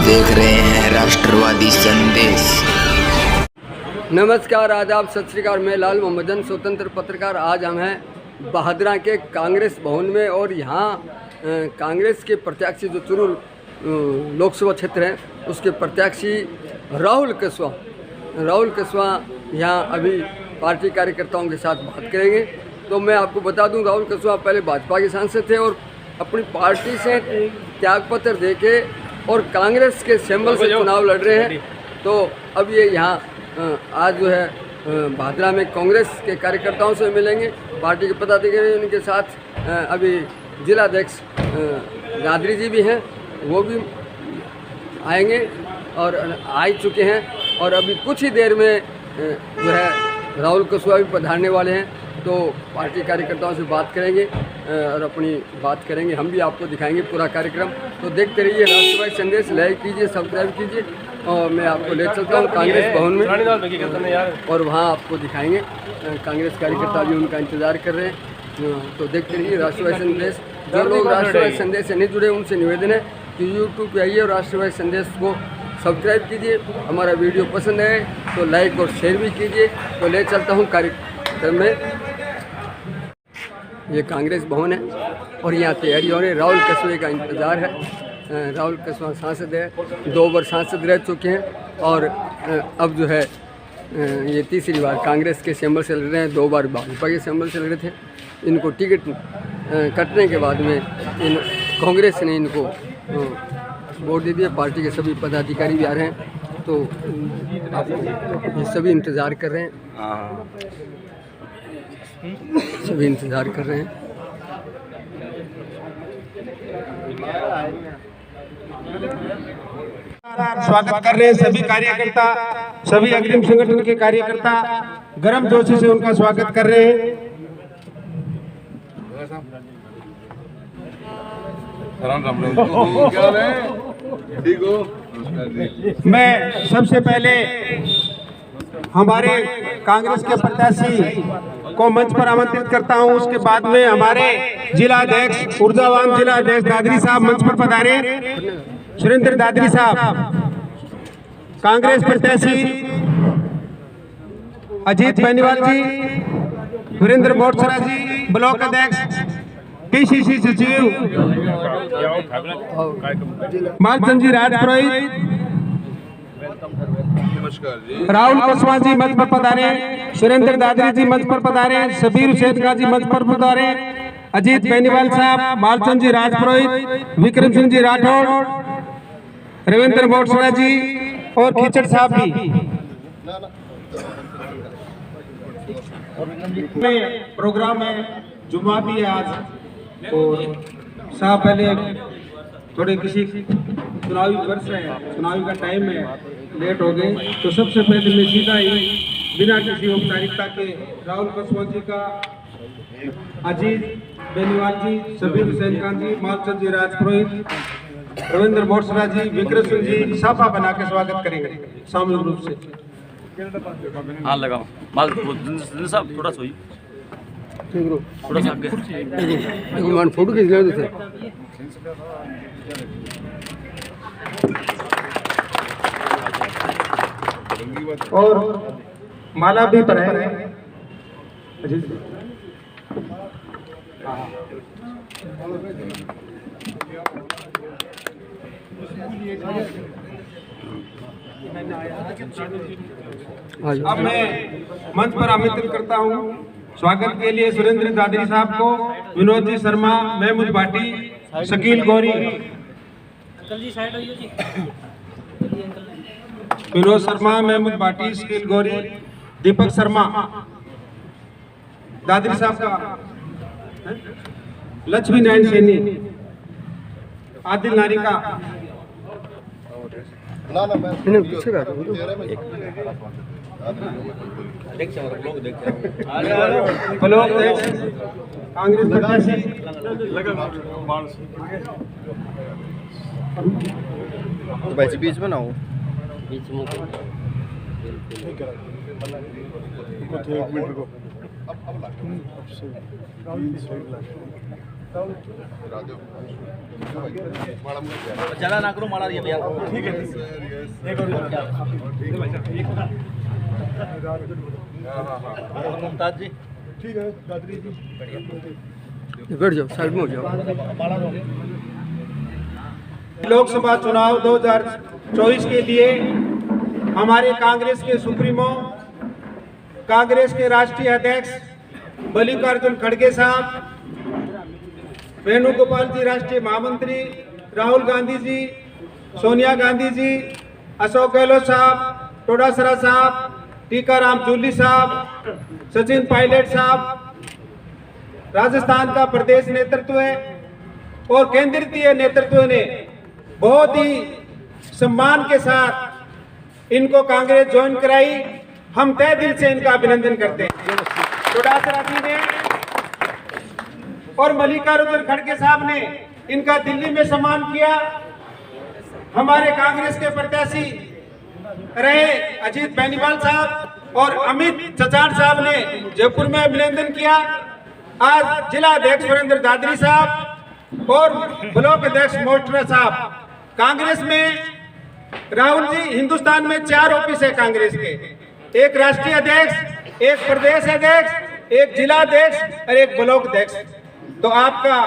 देख रहे हैं राष्ट्रवादी संदेश। नमस्कार, आदाब, सत श्री अकाल। मैं लाल मोहम्मदन, स्वतंत्र पत्रकार। आज हम हैं बहादुरा के कांग्रेस भवन में और यहाँ कांग्रेस के प्रत्याशी जो चुरू लोकसभा क्षेत्र है उसके प्रत्याशी राहुल कस्वा यहाँ अभी पार्टी कार्यकर्ताओं के साथ बात करेंगे। तो मैं आपको बता दूं, राहुल कस्वा पहले भाजपा के सांसद थे और अपनी पार्टी से त्यागपत्र देके और कांग्रेस के सिंबल से चुनाव लड़ रहे हैं। तो अब ये यहाँ आज जो है भादरा में कांग्रेस के कार्यकर्ताओं से मिलेंगे, पार्टी के पदाधिकारी उनके साथ। अभी जिलाध्यक्ष गादरी जी भी हैं, वो भी आएंगे और आ चुके हैं और अभी कुछ ही देर में जो है राहुल कस्वा भी पधारने वाले हैं। तो पार्टी कार्यकर्ताओं से बात करेंगे और अपनी बात करेंगे, हम भी आपको दिखाएंगे पूरा कार्यक्रम। तो देखते रहिए राष्ट्रवादी संदेश, लाइक कीजिए, सब्सक्राइब कीजिए और मैं आपको ले चलता हूँ कांग्रेस भवन में और वहाँ आपको दिखाएंगे। कांग्रेस कार्यकर्ता भी उनका इंतज़ार कर रहे हैं। तो देखते रहिए राष्ट्रवादी संदेश। जो लोग राष्ट्रवादी संदेश से नहीं जुड़े उनसे निवेदन है कि यूट्यूब पे आइए और राष्ट्रवादी संदेश को सब्सक्राइब कीजिए। हमारा वीडियो पसंद है तो लाइक और शेयर भी कीजिए। तो ले चलता हूँ कार्यक्रम में। ये कांग्रेस भवन है और यहाँ तैयारी हो रही है। राहुल कस्वे का इंतज़ार है। राहुल कस्वा सांसद है, 2 बार सांसद रह चुके हैं और अब जो है ये तीसरी बार कांग्रेस के सिंबल से लड़ रहे हैं। 2 बार भाजपा के सिंबल से लड़ रहे थे। इनको टिकट कटने के बाद में कांग्रेस ने इनको वोट दे दिया। पार्टी के सभी पदाधिकारी भी आ रहे हैं। तो ये सभी इंतज़ार कर रहे हैं, सभी इंतज़ार कर रहे हैं। स्वागत कर रहे हैं सभी कार्यकर्ता, सभी अग्रिम संगठन के कार्यकर्ता गर्म जोशी से उनका स्वागत कर रहे हैं। मैं सबसे पहले हमारे कांग्रेस के प्रत्याशी को मंच पर आमंत्रित करता हूं। उसके बाद में हमारे जिलाध्यक्ष, ऊर्जावान जिलाध्यक्ष दादरी साहब मंच पर पधारे। सुरेंद्र दादरी साहब, कांग्रेस प्रत्याशी अजीत बेनीवाल जी, वीरेंद्र मोटसरा जी, ब्लॉक अध्यक्ष, पीसीसी सचिव मालचंद जी राजपुरोहित, राहुल कस्वा जी मंच पर पधारे, सुरेंद्र दादरी जी मंच पर पधारे, सबीर हुसैन खां जी मंच पर पधारे, अजीत बेनीवाल साहब, मालचंद जी राजपुरोहित, विक्रम सिंह जी राठौड़, रविंद्र मोटसरा जी और खिचड़ साहब भी। प्रोग्राम है, जुम्मा भी है आज और साहब पहले थोड़े किसी चुनावी वर्ष है, चुनावी का टाइम है, लेट हो गए। तो सबसे पहले मैं सीधा ही बिना किसी औपचारिकता के राहुल कस्वा जी का, अजीत बेनीवाल जी, सबीर हुसैन खान जी, मालचंद जी राजपुरोहित, रविंद्र मोटसरा जी, विक्रम सिंह जी साफा बना के स्वागत करेंगे सामूहिक रूप से। हाँ लगाओ माल साहब, थोड़ा सोई थोड़ा सा आगे फोटो खींच ले। और माला भी पहनाए। अब मैं मंच पर आमंत्रित करता हूं स्वागत के लिए सुरेंद्र दादरी साहब को, विनोद जी शर्मा, महमूद भाटी, शकील गौरी, विनोद शर्मा, महमूद भाटी, शकील गौरी, दीपक शर्मा, दादरी साहब का लक्ष्मी नारायण सैनी, आदिल नारिका, कांग्रेस प्रत्याशी बीच में ना हो, बीच में ज्यादा ना करो, मारा भैया। ठीक है, मुमताज जी, ठीक है, दादरी जी, बैठ जाओ, साइड में हो जाओ। लोकसभा चुनाव 2024 के लिए हमारे कांग्रेस के सुप्रीमो, कांग्रेस के राष्ट्रीय अध्यक्ष मल्लिकार्जुन खड़गे साहब, वेणुगोपाल जी राष्ट्रीय महामंत्री, राहुल गांधी जी, सोनिया गांधी जी, अशोक गहलोत साहब, टोडासरा साहब, टीकाराम जूली साहब, सचिन पायलट साहब, राजस्थान का प्रदेश नेतृत्व है और केंद्रीय नेतृत्व ने बहुत ही सम्मान के साथ इनको कांग्रेस ज्वाइन कराई। हम तय दिल से इनका अभिनंदन करते हैं। टोडासरा जी ने और मल्लिकार्जुन खड़गे साहब ने इनका दिल्ली में सम्मान किया। हमारे कांग्रेस के प्रत्याशी रहे अजीत बेनीवाल साहब और अमित चचान साहब ने जयपुर में अभिनंदन किया। आज जिला अध्यक्ष सुरेंद्र दादरी साहब और ब्लॉक अध्यक्ष मोटरा साहब। कांग्रेस में राहुल जी, हिंदुस्तान में 4 ऑफिस है कांग्रेस के, एक राष्ट्रीय अध्यक्ष, एक प्रदेश अध्यक्ष, एक जिला अध्यक्ष और एक ब्लॉक अध्यक्ष। तो आपका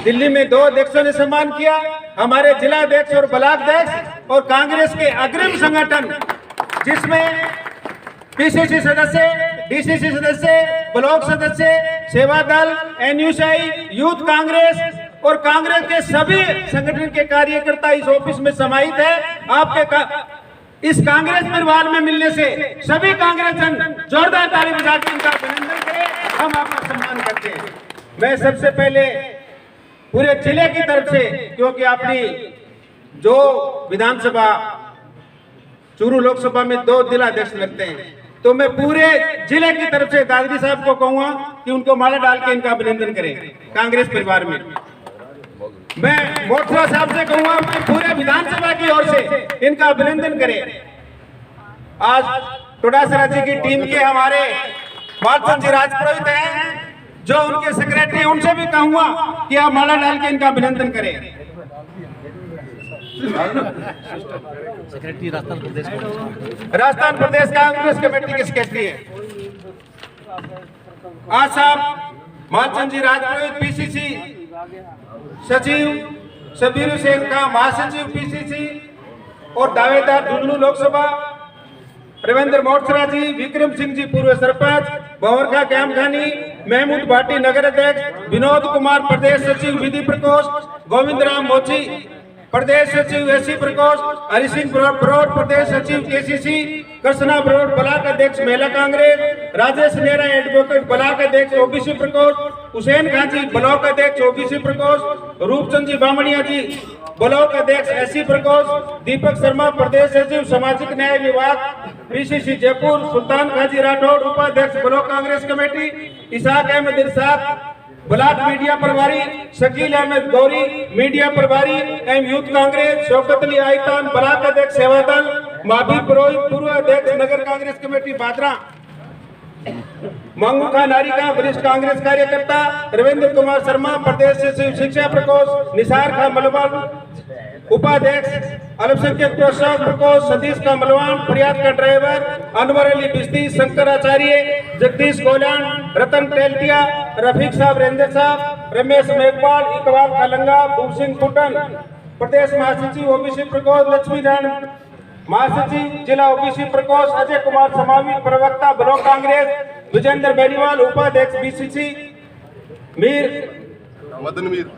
दिल्ली में 2 अध्यक्षों ने सम्मान किया, हमारे जिला अध्यक्ष और ब्लॉक अध्यक्ष और कांग्रेस के अग्रिम संगठन जिसमें पीसीसी सदस्य, डीसीसी सदस्य, ब्लॉक सदस्य, सेवा दल, एनयूसीआई, यूथ कांग्रेस और कांग्रेस के सभी संगठन के कार्यकर्ता इस ऑफिस में समाहित है। आपके इस कांग्रेस परिवार में मिलने से सभी कांग्रेस जन जोरदार ताली बजा के इनका अभिनंदन करें। हम आपका सम्मान करते हैं। मैं सबसे पहले पूरे जिले की तरफ से, क्योंकि अपनी जो विधानसभा चूरू लोकसभा में 2 जिला अध्यक्ष लगते हैं, तो मैं पूरे जिले की तरफ से दादरी साहब को कहूंगा कि उनको माला डाल के इनका अभिनंदन करें कांग्रेस परिवार में। मैं मोटरा साहब से कहूंगा कि पूरे विधानसभा की ओर से इनका अभिनंदन करें। आज टोडासरा जी की टीम के हमारे मालचंद जी राजपुरोहित हैं, जो उनके सेक्रेटरी, उनसे भी कहूंगा कि आप माला डाल के इनका अभिनंदन करें। सेक्रेटरी राजस्थान प्रदेश कांग्रेस कमेटी के सेक्रेटरी है। आज साहब मालचंद जी राजपुरोहित पीसीसी सचिव, सबीर हुसैन का महासचिव पीसीसी और दावेदार झुंझुनू लोकसभा, रविंद्र मोटसरा जी, विक्रम सिंह जी पूर्व सरपंच, भंवरखा कैमखानी, महमूद भाटी नगर अध्यक्ष, विनोद कुमार प्रदेश सचिव विधि प्रकोष्ठ, गोविंद राम मोची प्रदेश सचिव एससी प्रकोष्ठ, हरि सिंह ब्रोड प्रदेश सचिव केसीसी, कृष्णा ब्रोड ब्लॉक अध्यक्ष महिला Congress, Rajesh Nehra advocate block अध्यक्ष ओबीसी प्रकोष्ठ, हुसैन खान जी ब्लॉक अध्यक्ष ओबीसी प्रकोष्ठ, रूपचंद जी बामणिया जी ब्लॉक अध्यक्ष एससी प्रकोष्ठ, दीपक शर्मा प्रदेश सचिव सामाजिक न्याय विभाग पीसीसी जयपुर, सुल्तान खाजी राठौड़ उपाध्यक्ष block Congress committee, Isaq Ahmed Irshad block media प्रभारी, शकील अहमद गौरी मीडिया प्रभारी एवं youth Congress, Shaukat Ali Aitan block अध्यक्ष सेवा दल, माभी पुरोहित पूर्व अध्यक्ष नगर कांग्रेस कमेटी बादरा, मंगू खान नारिका वरिष्ठ कांग्रेस कार्यकर्ता, रविंद्र कुमार शर्मा प्रदेश सचिव शिक्षा प्रकोष्ठ, निसार खान मलवान उपाध्यक्ष अल्पसंख्यक प्रोत्साहन प्रकोष्ठ, सतीश का मलवान फरियाद का ड्राइवर, अनवर अली बिस्ती, शंकराचार्य, जगदीश गोलान, रतन टेल्टिया, रफीक साहब रेंजर साहब, रमेश मेघवाल, इकबाल कालंगा, भूप सिंह कुटन प्रदेश महासचिव ओबीसी प्रकोष्ठ, लक्ष्मी नारायण महासचिव जिला ओबीसी प्रकोष्ठ, अजय कुमार समावी प्रवक्ता ब्लॉक कांग्रेस, विजेंद्र बेनीवाल उपाध्यक्ष बीसीसी,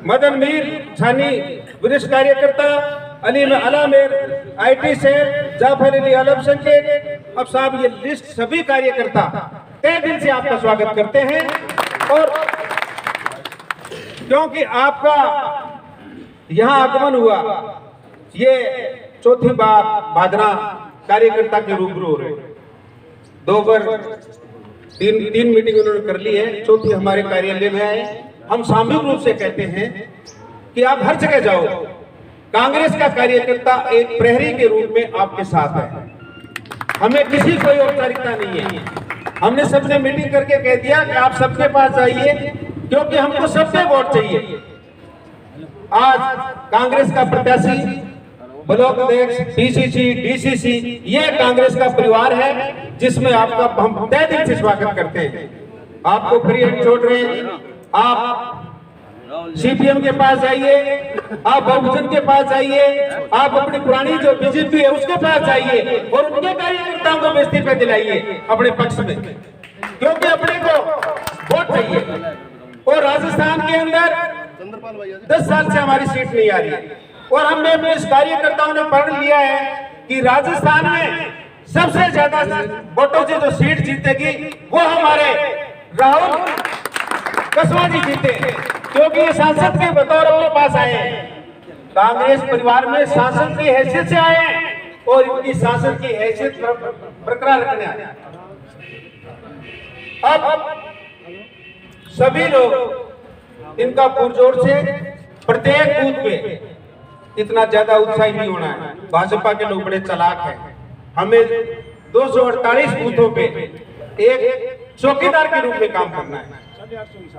मदन मीर छानी वरिष्ठ कार्यकर्ता, अलामेर आईटी सेल, जाफर अली अल्पसंख्यक। अब साहब ये लिस्ट सभी कार्यकर्ता तहे दिल से आपका स्वागत करते हैं। और क्योंकि आपका यहाँ आगमन हुआ, ये चौथी बार बादरा कार्यकर्ता के रूबरू हो रहे, 2 बार 3 मीटिंग उन्होंने कर ली है, चौथी हमारे कार्यालय में है। हम सामूहिक रूप से कहते हैं कि आप हर जगह जाओ, कांग्रेस का कार्यकर्ता एक प्रहरी के रूप में आपके साथ है। हमें किसी कोई औपचारिकता नहीं है। हमने सबसे मीटिंग करके कह दिया कि आप सबके पास जाइए, क्योंकि हमको सबसे वोट चाहिए। आज कांग्रेस का प्रत्याशी, ब्लॉक अध्यक्ष, पीसीसी, डीसीसी, ये कांग्रेस का परिवार है जिसमें आपका हम तहे दिल से स्वागत करते हैं। आपको फ्री हैंड छोड़ रहे हैं। आप सीपीएम के पास जाइए, आप बहुजन के पास जाइए, आप अपनी पुरानी जो बीजेपी है उसके पास जाइए और उनके कार्यकर्ताओं को इस्तीफे दिलाइए अपने पक्ष में, क्योंकि अपने को वोट चाहिए। और राजस्थान के अंदर 10 साल से हमारी सीट नहीं आ रही है और हमने इस कार्यकर्ताओं ने पढ़ लिया है कि राजस्थान में सबसे ज्यादा वोटों से जो सीट जीतेगी वो हमारे राहुल कसवा जी जीते, क्योंकि ये सांसद के बतौर अपने पास आए हैं। कांग्रेस परिवार में सांसद की हैसियत से आए हैं और इनकी सांसद की हैसियत बरकरार रखने आए हैं। अब सभी लोग इनका पुरजोर से प्रत्येक बूथ पे इतना ज्यादा उत्साही नहीं होना है। भाजपा के लोग बड़े चालाक हैं। हमें 248 बूथों पे एक चौकीदार के रूप में काम करना है।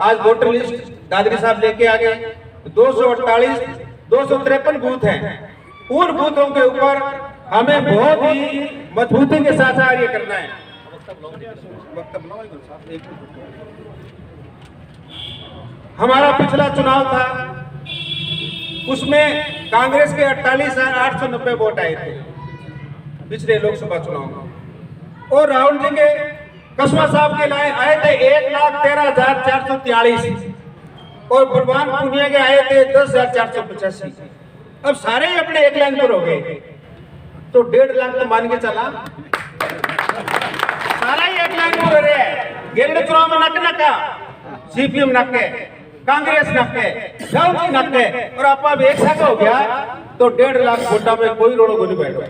आज वोटर लिस्ट दादरी साहब लेके आ गए। 248 253 बूथ हैं। उन बूथों के ऊपर हमें बहुत ही मजबूती के साथ कार्य करना है। हमारा पिछला चुनाव था, उसमें कांग्रेस के 48,890 वोट आए थे पिछले लोकसभा चुनाव में, और राहुल जी के कसवा साहब के लाए आए थे 1,13,443 और बलवान पुनिया के आए थे 10,485। अब सारे ही अपने एक लाइन पर हो गए, तो 1.5 लाख तो मान के चला, सारा ही एक लाइन पर हो रहे हैं। गेंदे चुनाव में नक नका, सीपीएम नके, कांग्रेस नके, राहुल जी नके, और आप एक साथ हो गया तो 1.5 लाख वोटा में कोई रोड़ो को नहीं बैठो।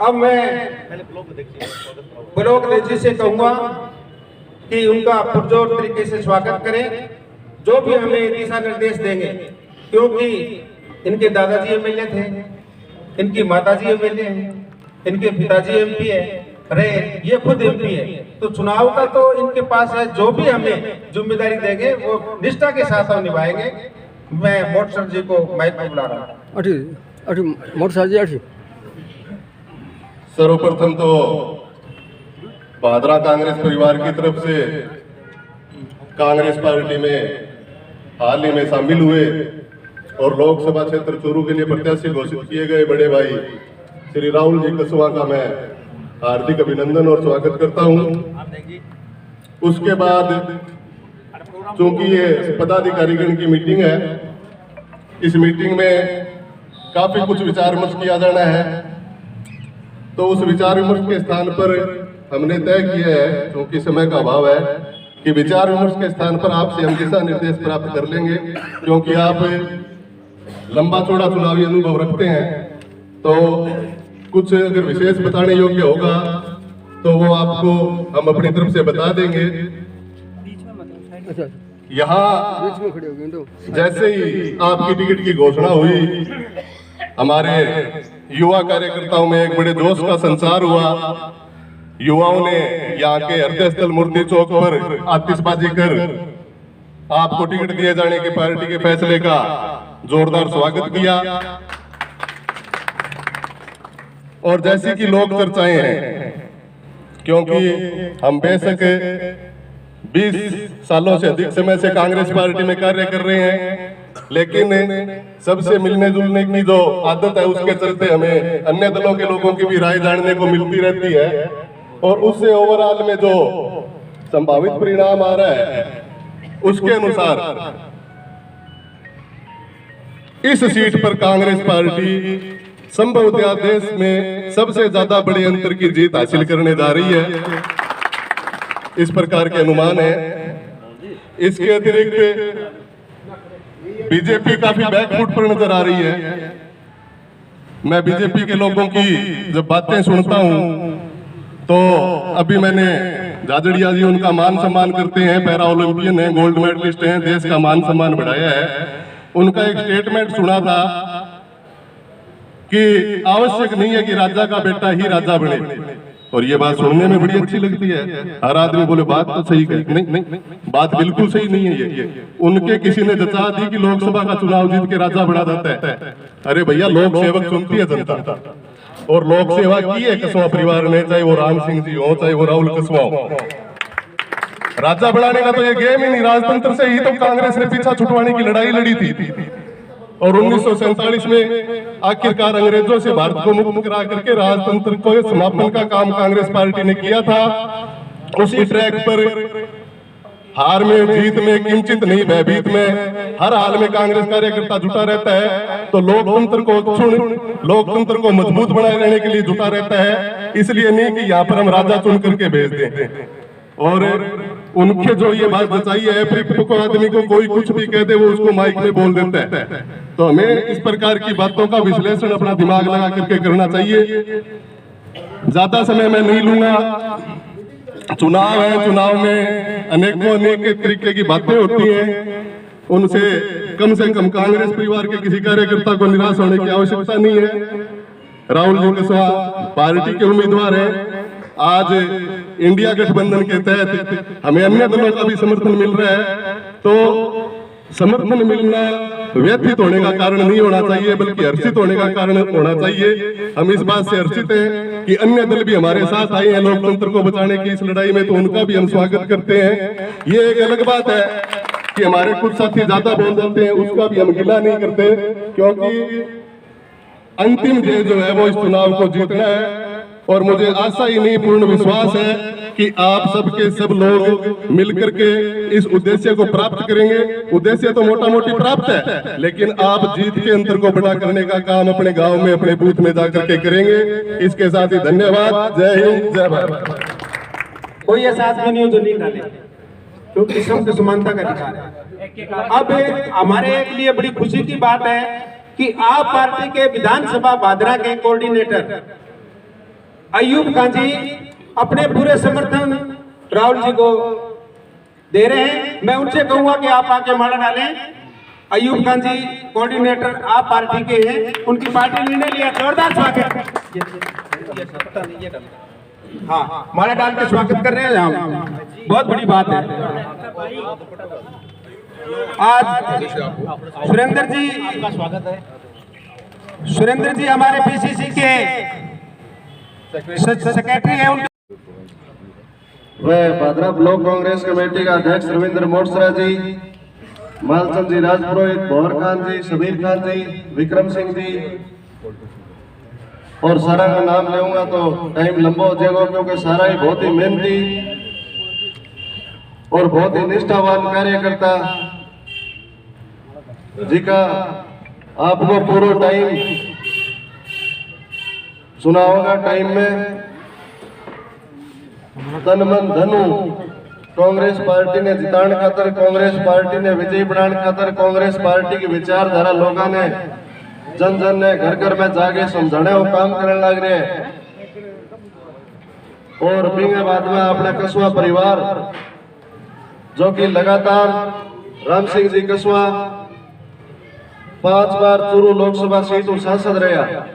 अब मैं ब्लॉक अध्यक्ष से कहूंगा कि उनका पुरजोर तरीके से स्वागत करें, जो भी हमें दिशा निर्देश देंगे, क्योंकि इनके दादाजी एमएलए थे, इनकी माताजी एमएलए हैं, इनके पिताजी एमपी है रहे, ये खुद एमपी है, तो चुनाव का तो इनके पास है। जो भी हमें जिम्मेदारी देंगे वो निष्ठा के साथ हम निभाएंगे। मैं मोट सर जी को माइक पर बुला रहा हूँ। मोट सर जी सर्वप्रथम तो भादरा कांग्रेस परिवार की तरफ से कांग्रेस पार्टी में हाल ही में शामिल हुए और लोकसभा क्षेत्र चूरू के लिए प्रत्याशी घोषित किए गए बड़े भाई श्री राहुल जी कसवा का मैं हार्दिक अभिनंदन और स्वागत करता हूं। उसके बाद चूंकि ये पदाधिकारीगण की मीटिंग है, इस मीटिंग में काफी कुछ विचार विमर्श किया जाना है, तो उस विचार विमर्श के स्थान पर हमने तय किया है, क्योंकि समय का अभाव है, कि विचार विमर्श के स्थान पर आपसे हम दिशा निर्देश प्राप्त कर लेंगे, क्योंकि आप लंबा चौड़ा चुनावी अनुभव रखते हैं। तो कुछ अगर विशेष बताने योग्य होगा तो वो आपको हम अपनी तरफ से बता देंगे। यहाँ जैसे ही आपकी टिकट की घोषणा हुई, हमारे युवा कार्यकर्ताओं में एक बड़े जोश का संचार हुआ। युवाओं ने यहाँ के हृदय स्थल मूर्ति चौक पर आतिशबाजी कर आपको टिकट दिए जाने के पार्टी के फैसले का जोरदार स्वागत किया। और जैसी कि लोक चर्चाएं हैं, क्योंकि हम बेशक 20 सालों से अधिक समय से कांग्रेस पार्टी में कार्य कर रहे हैं, लेकिन सबसे मिलने जुलने की जो आदत है उसके चलते हमें अन्य दलों के लोगों की भी राय जानने को मिलती रहती है, और उससे ओवरऑल में जो संभावित परिणाम आ रहा है उसके अनुसार इस सीट पर कांग्रेस पार्टी संभवतः देश में सबसे ज्यादा बड़े अंतर की जीत हासिल करने जा रही है, इस प्रकार के अनुमान है। इसके अतिरिक्त बीजेपी काफी बैकफुट पर नजर आ रही है। मैं बीजेपी के लोगों की जब बातें सुनता हूं तो अभी मैंने जाजड़िया जी उनका मान सम्मान करते हैं, पैरा ओलंपियन है, गोल्ड मेडलिस्ट हैं, देश का मान सम्मान बढ़ाया है। उनका एक स्टेटमेंट सुना था कि आवश्यक नहीं है कि राजा का बेटा ही राजा बने, और ये बात सुनने में बड़ी अच्छी लगती है, हर आदमी बोले बात तो सही कही, नहीं नहीं, बात बिल्कुल सही नहीं है ये। उनके किसी ने जचा दी कि लोकसभा का चुनाव जीत के राजा बना जाता है। अरे भैया, लोक सेवक चुनती है जनता, और लोक सेवा की है कसवा परिवार ने, चाहे वो राम सिंह जी हो, चाहे वो राहुल कसवा हो। राजा बढ़ाने का तो ये गेम ही नहीं, राजतंत्र से ही तो कांग्रेस ने पीछा छुटवाने की लड़ाई लड़ी थी। और 1947 में आखिरकार अंग्रेजों से भारत को मुक्त करा करके राजतंत्र को समापन का काम कांग्रेस पार्टी ने किया था। उसी ट्रैक पर हार में जीत में किंचित नहीं भयभीत में हर हाल में कांग्रेस कार्यकर्ता जुटा रहता है। तो लोकतंत्र को लोकतंत्र को मजबूत बनाए रहने के लिए जुटा रहता है। इसलिए नहीं कि यहाँ पर हम राजा चुन करके भेज दें। और उनके जो ये बात बचाई है, फिर को आदमी को कोई कुछ भी कह दे वो उसको माइक में बोल देता है। तो हमें इस प्रकार की बातों का विश्लेषण अपना दिमाग लगा करके करना चाहिए। ज्यादा समय मैं नहीं लूंगा। चुनाव है, चुनाव में अनेक तरीके की बातें होती हैं, उनसे कम से कम कांग्रेस परिवार के किसी कार्यकर्ता को निराश होने की आवश्यकता नहीं है। राहुल जी कसवा पार्टी के उम्मीदवार हैं। आज इंडिया गठबंधन के तहत हमें अन्य दलों का भी समर्थन मिल रहा है। तो समर्थन मिलना व्यथित होने का कारण नहीं होना चाहिए, बल्कि हर्षित होने का कारण होना चाहिए। हम इस बात से हर्षित हैं कि अन्य दल भी हमारे साथ आए हैं लोकतंत्र को बचाने की इस लड़ाई में, तो उनका भी हम स्वागत करते हैं। ये एक अलग बात है कि हमारे कुछ साथी ज्यादा बोल देते हैं, उसका भी हम गिला नहीं करते, क्योंकि अंतिम ध्येय जो है वो इस चुनाव को जीतना है। और मुझे आशा ही नहीं, पूर्ण विश्वास है कि आप सबके सब लोग मिलकर के इस उद्देश्य को प्राप्त करेंगे। उद्देश्य तो मोटा मोटी प्राप्त है, लेकिन आप जीत के अंतर को बड़ा करने का काम अपने गांव में, अपने बूथ में जाकर के करेंगे। इसके साथ ही धन्यवाद। जय हिंद, जय भारत। कोई ऐसा आदमी नहीं हो जो नहीं डाले, क्योंकि सबको समानता का अधिकार है। अब हमारे लिए बड़ी खुशी की बात है कि आप पार्टी के विधानसभा भादरा के कोऑर्डिनेटर अयूब खान जी अपने पूरे समर्थन राहुल जी को दे रहे हैं। मैं उनसे कहूंगा कि आप आके माला डालें। अयूब खान जी कोऑर्डिनेटर आप पार्टी के हैं, उनकी पार्टी ने निर्णय लिया, जोरदार स्वागत। हाँ, माला डाल के स्वागत कर रहे हैं हम, बहुत बड़ी बात है। आज सुरेंद्र जी, आपका स्वागत है। सुरेंद्र जी हमारे पीसीसी के सेक्रेटरी है। वह भादरा ब्लॉक कांग्रेस कमेटी का अध्यक्ष रविंद्र मोटसरा जी, मालचंद जी राजपुरोहित, भौर खान जी, शबीर खान जी, विक्रम सिंह जी, और सारा का नाम लेऊंगा तो टाइम लंबा हो जाएगा, क्योंकि सारा ही बहुत ही मेहनती और बहुत ही निष्ठावान कार्यकर्ता जी का आपको पूरा टाइम चुनाव का टाइम में तन मन धनु कांग्रेस पार्टी ने जिताण खातर, कांग्रेस पार्टी ने विजयी बनाने खातर, कांग्रेस पार्टी की विचारधारा लोगों ने जन जन ने घर घर में जाके समझाने वो काम करने लग रहे हैं। और बिंगे बाद में अपने कसवा परिवार जो कि लगातार राम सिंह जी कसवा 5 बार चूरू लोकसभा सीट सांसद रहा,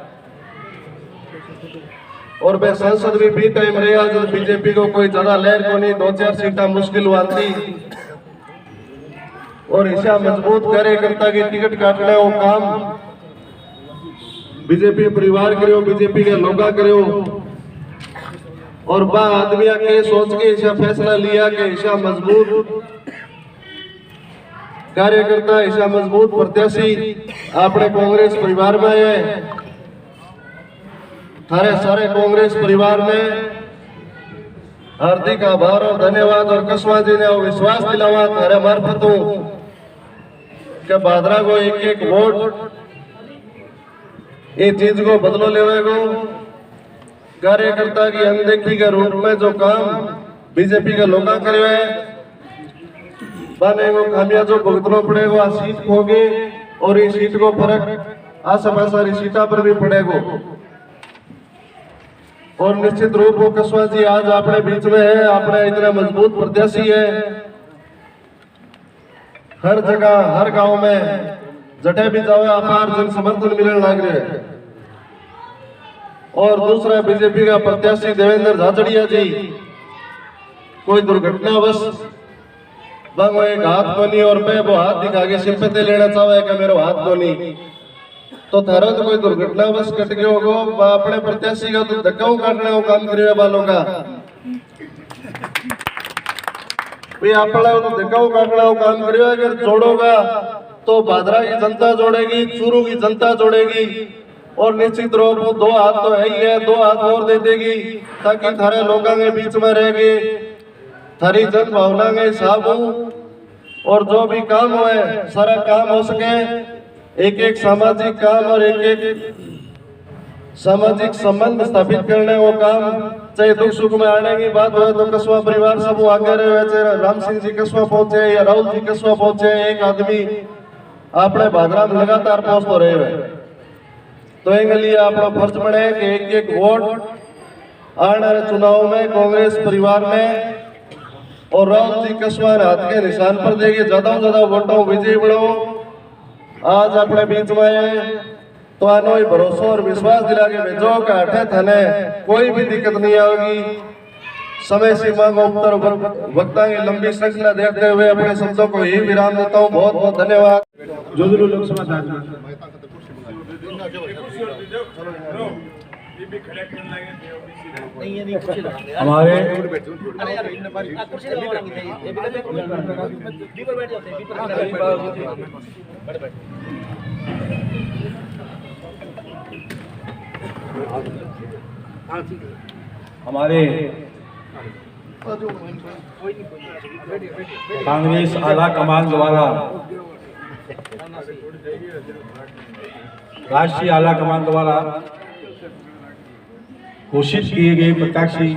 और वह सांसद भी टाइम रहा जब बीजेपी को कोई ज्यादा लहर को नहीं, 2-4 सीटा मुश्किल आती, और ऐसा मजबूत कार्यकर्ता की टिकट काटने वो काम बीजेपी परिवार करो, बीजेपी के लोग करो। और बा आदमिया के सोच के ऐसा फैसला लिया कि ऐसा मजबूत कार्यकर्ता, ऐसा मजबूत प्रत्याशी अपने कांग्रेस परिवार में है। थारे सारे कांग्रेस परिवार में हार्दिक आभार और धन्यवाद। और कसवा जी ने विश्वास दिलावा थारे मार्फत कि भादरा को एक वोट ये चीज को बदलो लेवेगो। कार्यकर्ता की अनदेखी के रूप में जो काम बीजेपी के लोग करे है, बने को खामियाजो भुगतना पड़ेगा। सीट खोगे और इस सीट को फर्क आसपास सीटा पर भी पड़ेगा। और निश्चित रूप वो कसवा जी आज अपने बीच में है, अपने इतना मजबूत प्रत्याशी है। हर जगह हर गांव में जटे भी जाओ अपार जन समर्थन मिलने लग रहे हैं। और दूसरा बीजेपी का प्रत्याशी देवेंद्र झाझड़िया जी कोई दुर्घटनावश वो एक हाथ कोनी और पे वो हाथ दिखा के सिंपत्ति लेना चाहे कि मेरा हाथ कोनी तो थारा तो कोई दुर्घटनावश कट गयो होगो अपने प्रत्याशी का तो धक्का काटने को काम करे वालों का भी अपना तो धक्का काटने को काम करे अगर जोड़ोगा तो भादरा की जनता जोड़ेगी, चूरू की जनता जोड़ेगी और निश्चित रूप से दो हाथ तो है ही है, दो हाथ और दे देगी ताकि थारे लोगों के बीच में रहेगी, थारी जन भावना के हिसाब और जो भी काम हो सारा काम हो सके, एक एक सामाजिक काम और एक एक सामाजिक संबंध स्थापित करने वो काम, चाहे दुख सुख में आने की बात हो तो कस्बा परिवार सब आगे रहे, चाहे राम सिंह जी कस्बा पहुंचे या राहुल जी कस्बा पहुंचे, एक आदमी अपने भादरा में लगातार पहुंच तो रहे हैं। तो इनके लिए अपना फर्ज बने कि एक एक वोट आने वाले चुनाव में कांग्रेस परिवार में और राहुल जी कस्बा हाथ के निशान पर देगी, ज्यादा से ज्यादा वोटों विजयी बढ़ाओ। आज अपने बीच में तो आनो ही भरोसा और विश्वास दिला के भेजो कि हटे थने कोई भी दिक्कत नहीं आएगी। समय सीमा को उत्तर वक्ता की लंबी श्रृंखला देखते हुए अपने शब्दों को ही विराम देता हूँ। बहुत बहुत धन्यवाद। जोधपुर लोकसभा साधना हमारे कांग्रेस आला कमान द्वारा राष्ट्रीय आला कमान द्वारा घोषित किए गए प्रत्याशी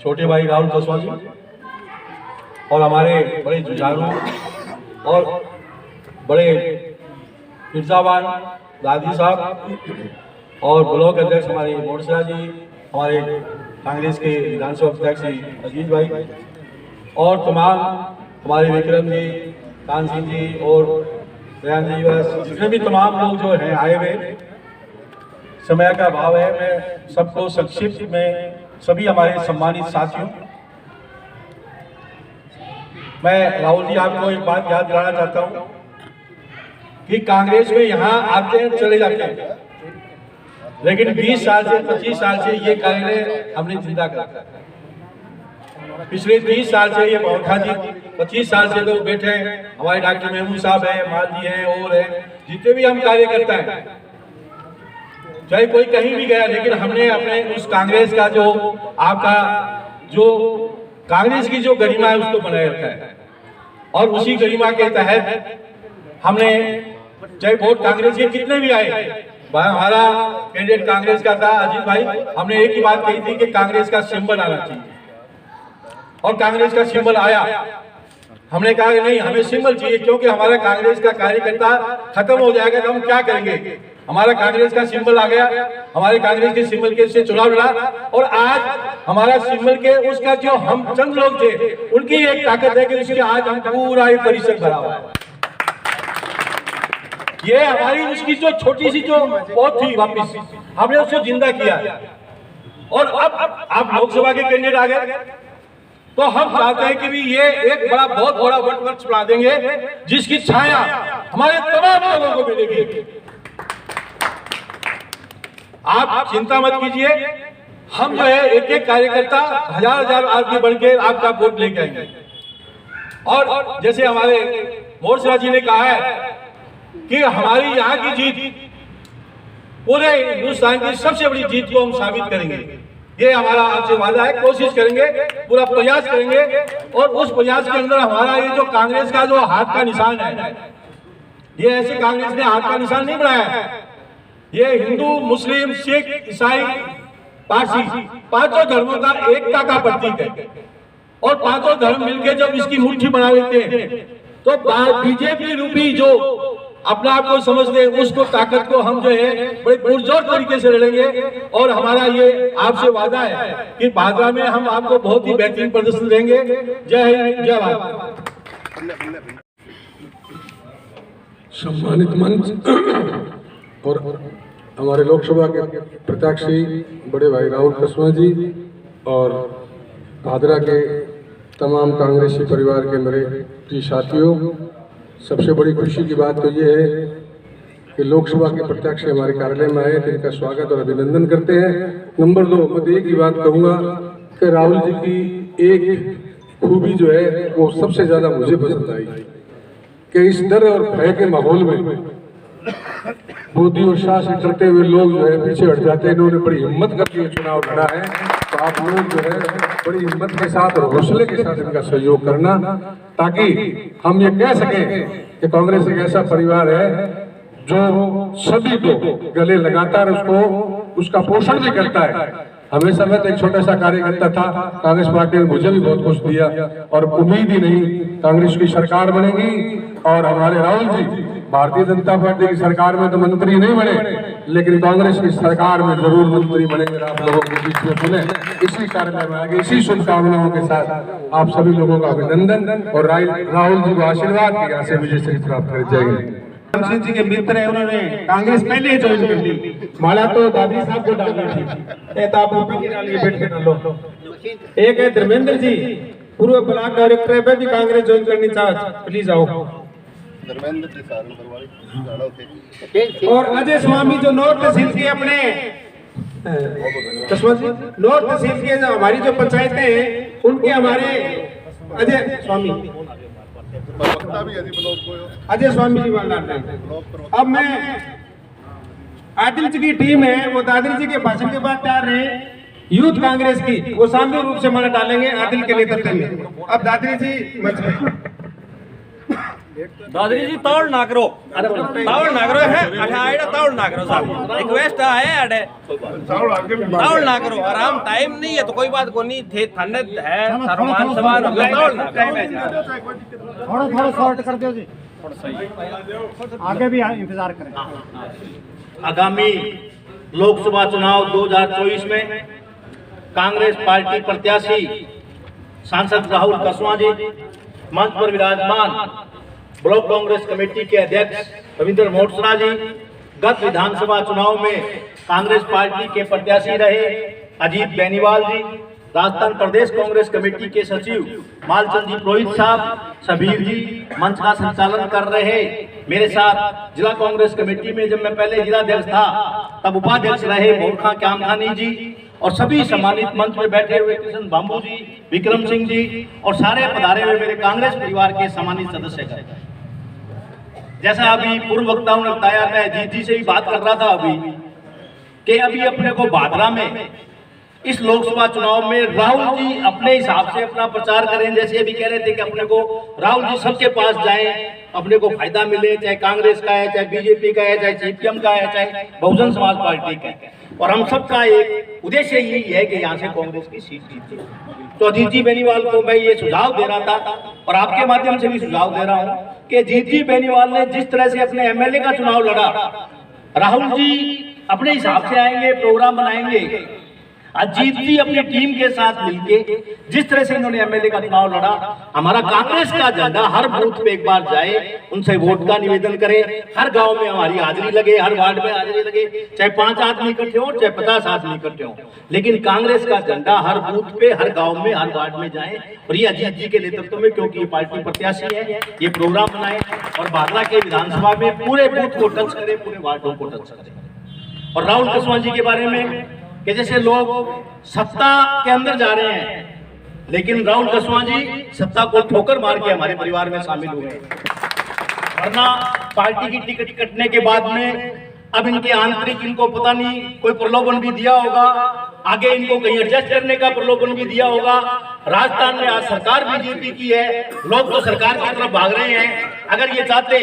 छोटे भाई राहुल कस्बा जी और हमारे बड़े जुझारू और बड़े ईर्जावान दादी साहब और ब्लॉक अध्यक्ष हमारे मोर्चा जी, हमारे कांग्रेस के विधानसभा अध्यक्ष अजीत भाई और तमाम हमारे विक्रम जी, कान सिंह जी और दयान जी, बस जितने भी तमाम लोग जो हैं आए हुए, समय का अभाव है, मैं सबको संक्षिप्त में सभी हमारे सम्मानित साथियों, मैं राहुल जी आपको एक बात याद दिलाना चाहता हूं कि कांग्रेस में यहाँ आते हैं चले जाते हैं, लेकिन 20 साल से 25 साल से ये कार्यालय हमने जिंदा कर रखा है। पिछले 30 साल से ये मोहन जी 25 साल से तो बैठे हैं, हमारे डॉक्टर महमूद साहब हैं, माल जी हैं और हैं, जितने भी हम कार्यकर्ता हैं, चाहे कोई कहीं भी गया, लेकिन हमने अपने उस कांग्रेस का जो आपका जो कांग्रेस की जो गरिमा है उसको बनाए रखा है और उसी गरिमा के तहत हमने चाहे वोट कांग्रेस के कितने भी आए, हमारा कैंडिडेट कांग्रेस का था अजीत भाई, हमने एक ही बात कही थी कि कांग्रेस का सिंबल आना चाहिए और कांग्रेस का सिंबल आया। हमने कहा कि नहीं, हमें सिंबल चाहिए क्योंकि हमारा कांग्रेस का कार्यकर्ता खत्म हो जाएगा तो हम क्या करेंगे। हमारा कांग्रेस का सिंबल आ गया, हमारे कांग्रेस के सिंबल के से चुनाव लड़ा और आज हमारा सिंबल के उसका जो हम चंद लोग थे उनकी एक ताकत है कि उसके आज हम पूरा एक परिसर भरा हुआ है। ये हमारी उसकी जो छोटी सी जो पौध थी वापिस हमने उसको जिंदा किया और अब आप लोकसभा के कैंडिडेट आ गए तो हम चाहते हैं कि भी ये एक बड़ा बहुत बड़ा वट वृक्ष बना देंगे जिसकी छाया हमारे तमाम लोगों को मिलेगी। आप चिंता मत कीजिए, हम जो है एक एक कार्यकर्ता हजार आदमी बढ़ के आपका वोट लेके आएंगे। और जैसे हमारे मोर्चा जी ने कहा है कि हमारी यहाँ की जीत पूरे हिंदुस्तान की सबसे बड़ी जीत को हम साबित करेंगे, ये हमारा आपसे वादा है। कोशिश करेंगे, पूरा प्रयास करेंगे और उस प्रयास के अंदर हमारा ये जो कांग्रेस का जो हाथ का निशान है, ये ऐसे कांग्रेस ने हाथ का निशान नहीं बनाया है, ये हिंदू मुस्लिम सिख ईसाई पारसी पांचों धर्मों का एकता का प्रतीक है और पांचों धर्म मिलकर जब इसकी मुट्ठी बना लेते हैं तो बीजेपी रूपी जो अपना आप को समझते हैं उसको ताकत को हम जो है बड़े पुरजोर तरीके से लड़ेंगे और हमारा ये आपसे वादा है कि भादरा में हम आपको बहुत ही बेहतरीन प्रदर्शन देंगे। जय हिंद, जय भारत। सम्मानित मंच और हमारे लोकसभा के प्रत्याशी बड़े भाई राहुल कसवा जी और भादरा के तमाम कांग्रेसी परिवार के मेरे प्रिय साथियों, सबसे बड़ी खुशी की बात तो ये है कि लोकसभा के प्रत्याशी हमारे कार्यालय में आए, तो इनका स्वागत और अभिनंदन करते हैं। नंबर 2, मैं एक ही बात कहूँगा कि राहुल जी की एक खूबी जो है वो सबसे ज़्यादा मुझे पसंद आई कि इस डर और भय के माहौल में मोदी और शाह से डरते हुए लोग जो है पीछे हट जाते हैं। इन्होंने बड़ी हिम्मत करके चुनाव लड़ा है, तो आप लोग जो है बड़ी हिम्मत के साथ और हौसले के साथ इनका सहयोग करना, ताकि हम ये कह सकें कि कांग्रेस एक ऐसा परिवार है जो सभी को गले लगातार उसका पोषण भी करता है। हमेशा मैं तो एक छोटा सा कार्यकर्ता था, कांग्रेस पार्टी ने मुझे भी बहुत कुछ दिया और उम्मीद ही नहीं कांग्रेस की सरकार बनेगी और हमारे राहुल जी भारतीय जनता पार्टी की सरकार में तो मंत्री नहीं बने, लेकिन कांग्रेस की सरकार में जरूर मंत्री बनेंगे। आप लोगों के बीच में सुने, इसी कार्यालय में आगे इसी शुभकामनाओं के साथ आप सभी लोगों का अभिनंदन और राहुल जी को आशीर्वाद की यहाँ से विजय श्री प्राप्त कर जाएंगे। शमशेर जी के मित्र है, उन्होंने कांग्रेस पहले ही ज्वाइन कर ली, माला तो दादी साहब को डालनी थी, तो आप ऊपर की डालिए, बैठ के डालो। एक है धर्मेंद्र जी, पूर्व ब्लॉक डायरेक्टर है, वह भी कांग्रेस ज्वाइन करनी चाहते, प्लीज आओ। और अजय स्वामी जो नॉर्थ तहसील के अपने नॉर्थ तहसील के जो हमारी जो पंचायतें हैं उनके हमारे अजय स्वामी जी वाला। अब मैं आदिल जी की टीम है, वो दादरी जी के भाषण के बाद तैयार रहे यूथ कांग्रेस की, वो शानदार रूप से माला डालेंगे आदिल के नेतृत्व में। अब दादरी जी मंच पे। दादरी जी तावड़ ना करो है अठाड़ा तावड़ ना करो साहब, रिक्वेस्ट है अडे तावड़ ना करो, आराम टाइम नहीं है तो कोई बात को नहीं थे, ठंड है सरमान सवार तावड़ ना थोड़ा शॉर्ट कर दो जी, आगे भी इंतजार करें। आगामी लोकसभा चुनाव 2024 में कांग्रेस पार्टी प्रत्याशी सांसद राहुल कसवा जी, मंच पर विराजमान ब्लॉक कांग्रेस कमेटी के अध्यक्ष रविंद्र मोटसरा जी, गत विधानसभा चुनाव में कांग्रेस पार्टी के प्रत्याशी रहे अजीत बेनीवाल जी, राजस्थान प्रदेश कांग्रेस कमेटी के सचिव मालचंद जी पुरोहित साहब, सबीर जी मंच का संचालन कर रहे। मेरे साथ जिला कांग्रेस कमेटी में जब मैं पहले जिलाध्यक्ष था तब उपाध्यक्ष रहे मोरखा क्यामखानी जी, और सभी सम्मानित मंच में बैठे हुए कृष्ण बाम्बू जी, विक्रम सिंह जी और सारे पधारे हुए मेरे कांग्रेस परिवार के सम्मानित सदस्य। जैसा अभी पूर्व वक्ताओं ने बताया, मैं अजीत जी से भी बात कर रहा था अभी कि अभी अपने को भादरा में इस लोकसभा चुनाव में राहुल जी अपने हिसाब से अपना प्रचार करें। जैसे अभी कह रहे थे कि अपने को राहुल जी सबके पास जाएं, अपने को फायदा मिले, चाहे कांग्रेस का है, चाहे बीजेपी का है, चाहे सीपीएम का है, चाहे बहुजन समाज पार्टी का है, और हम सबका एक उद्देश्य यही है कि यहाँ से कांग्रेस की सीट जीते। तो अजीत जी बेनीवाल को मैं ये सुझाव दे रहा था और आपके माध्यम से भी सुझाव दे रहा हूँ कि अजीत जी बेनीवाल ने जिस तरह से अपने एमएलए का चुनाव लड़ा, राहुल जी अपने हिसाब से आएंगे, प्रोग्राम बनाएंगे। अजीत जी अपनी टीम के साथ मिलके जिस तरह से इन्होंने एमएलए का चुनाव लड़ा, हमारा कांग्रेस का झंडा हर बूथ पे एक बार जाए, उनसे वोट का निवेदन करें, हर गांव में हमारी हाजिरी लगे, हर वार्ड में हाजिरी लगे, चाहे 5 आदमी इकट्ठे हो, चाहे 50 आदमी इकट्ठे हो, लेकिन कांग्रेस का झंडा हर बूथ पे, हर गाँव में, हर वार्ड में जाए। और ये अजीत जी के नेतृत्व में, क्योंकि ये पार्टी प्रत्याशी है, ये प्रोग्राम बनाए और भादरा के विधानसभा में पूरे बूथ को टच करे, पूरे वार्डों को टच करे। और राहुल कसवा जी के बारे में कि जैसे लोग सत्ता के अंदर जा रहे हैं, लेकिन राहुल कसवा जी सत्ता को ठोकर मार के हमारे परिवार में शामिल हुए, वरना पार्टी की टिकट कटने के बाद में अब इनके आंतरिक इनको पता नहीं कोई प्रलोभन भी दिया होगा, आगे इनको कहीं एडजस्ट करने का प्रलोभन भी दिया होगा। राजस्थान में आज सरकार बीजेपी की है, लोग तो सरकार की तरफ भाग रहे हैं। अगर ये चाहते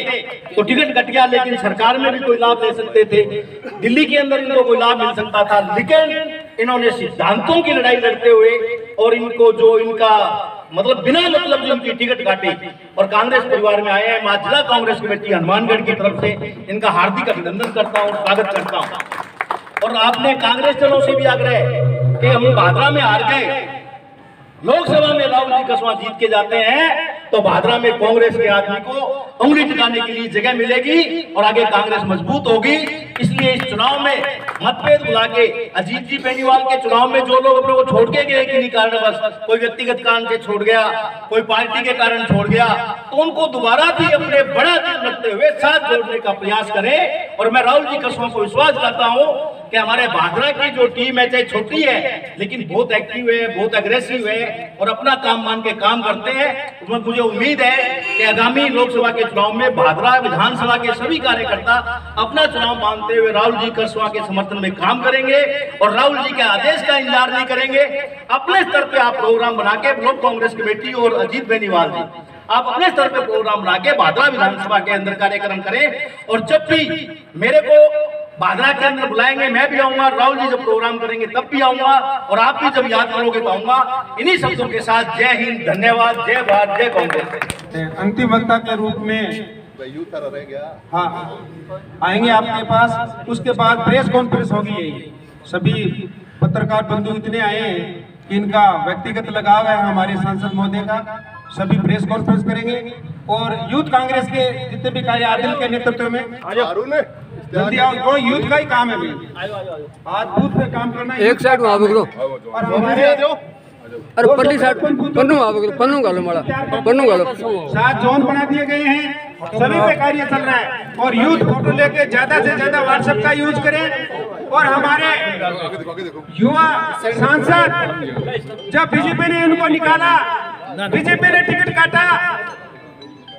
तो टिकट कट गया, लेकिन सरकार में भी कोई लाभ ले सकते थे, दिल्ली के अंदर इनको कोई लाभ मिल सकता था, लेकिन इन्होंने सिद्धांतों की लड़ाई लड़ते हुए और इनको जो इनका मतलब बिना मतलब जो इनकी टिकट काटी और कांग्रेस परिवार में आए हैं। मैं जिला कांग्रेस कमेटी हनुमानगढ़ की तरफ से इनका हार्दिक अभिनंदन करता हूँ, स्वागत करता हूँ। और आपने कांग्रेस दलों से भी आग्रह कि हम भादरा में हार गए, लोकसभा में राहुल जी कसवा जीत के जाते हैं तो भादरा में कांग्रेस के आदमी को उंगली टिकाने के लिए जगह मिलेगी और आगे कांग्रेस मजबूत होगी। इसलिए के इस चुनाव में मतभेद बुला के अजीत जी बेनीवाल के चुनाव में जो लोग अपने को छोड़ के गए किन्हीं कारणवश, कोई व्यक्तिगत कारण से छोड़ गया, कोई पार्टी के कारण छोड़ गया, तो उनको दोबारा भी अपने बड़ा दिल रखते हुए साथ जोड़ने का प्रयास करें। और मैं राहुल जी कसम को विश्वास करता हूं कि हमारे भादरा की जो टीम है, चाहे छोटी है लेकिन बहुत एक्टिव है, बहुत अग्रेसिव है और अपना काम मान के काम करते हैं। तो मुझे उम्मीद है कि आगामी लोकसभा के चुनाव में भादरा विधानसभा के सभी कार्यकर्ता अपना चुनाव मानते हुए राहुल जी कसवा के समर्थन में काम करेंगे और राहुल जी के आदेश का इंतजार नहीं करेंगे। अपने स्तर पे आप प्रोग्राम बना के ब्लॉक कांग्रेस कमेटी और अजीत बेनीवाल जी, आप अपने स्तर पे प्रोग्राम बना के भादरा विधानसभा के अंदर कार्यक्रम करें। और जब भी मेरे को भादरा के अंदर बुलाएंगे मैं भी आऊंगा, राहुल जी जब प्रोग्राम करेंगे तब भी आऊंगा और आप भी जब याद करोगे तो आऊंगा। इन्हीं शब्दों के साथ जय हिंद, धन्यवाद, जय भारत, जय कांग्रेस। अंतिम वक्ता के रूप में हाँ आएंगे आपके पास। उसके बाद प्रेस कॉन्फ्रेंस होगी। यही सभी पत्रकार बंधु इतने आए हैं कि इनका व्यक्तिगत लगाव है हमारे सांसद महोदय का। सभी प्रेस कॉन्फ्रेंस करेंगे और यूथ कांग्रेस के जितने भी कार्य आदिल के नेतृत्व में जल्दी आओ, वो यूथ का ही काम है भाई, आज बूथ पे काम करना। एक साइड में आओ और हमारे अरे पन्नी साइड पन्नू आओ, पन्नू गालो माड़ा, पन्नू गालो। 7 जोन बना दिए गए हैं, सभी पे कार्य चल रहा है। और यूथ फोटो लेके ज्यादा से ज्यादा व्हाट्सएप का यूज करें। और हमारे युवा सांसद, जब बीजेपी ने इनको निकाला, बीजेपी ने टिकट काटा,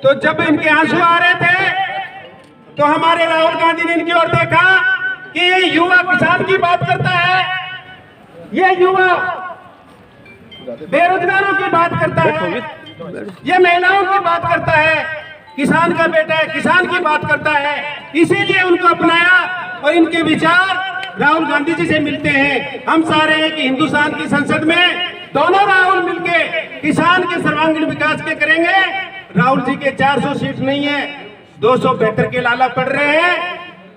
तो जब इनके आंसू आ रहे थे तो हमारे राहुल गांधी ने इनकी ओर देखा कि ये युवा किसान की बात करता है, ये युवा बेरोजगारों की बात करता है, ये महिलाओं की बात करता है, किसान का बेटा है, किसान की बात करता है। इसीलिए उनको अपनाया और इनके विचार राहुल गांधी जी से मिलते हैं। हम चाह रहे हैं कि हिंदुस्तान की संसद में दोनों राहुल मिलके किसान के सर्वांगीण विकास के करेंगे। राहुल जी के 400 सीट नहीं है, 272 के लाला पड़ रहे हैं,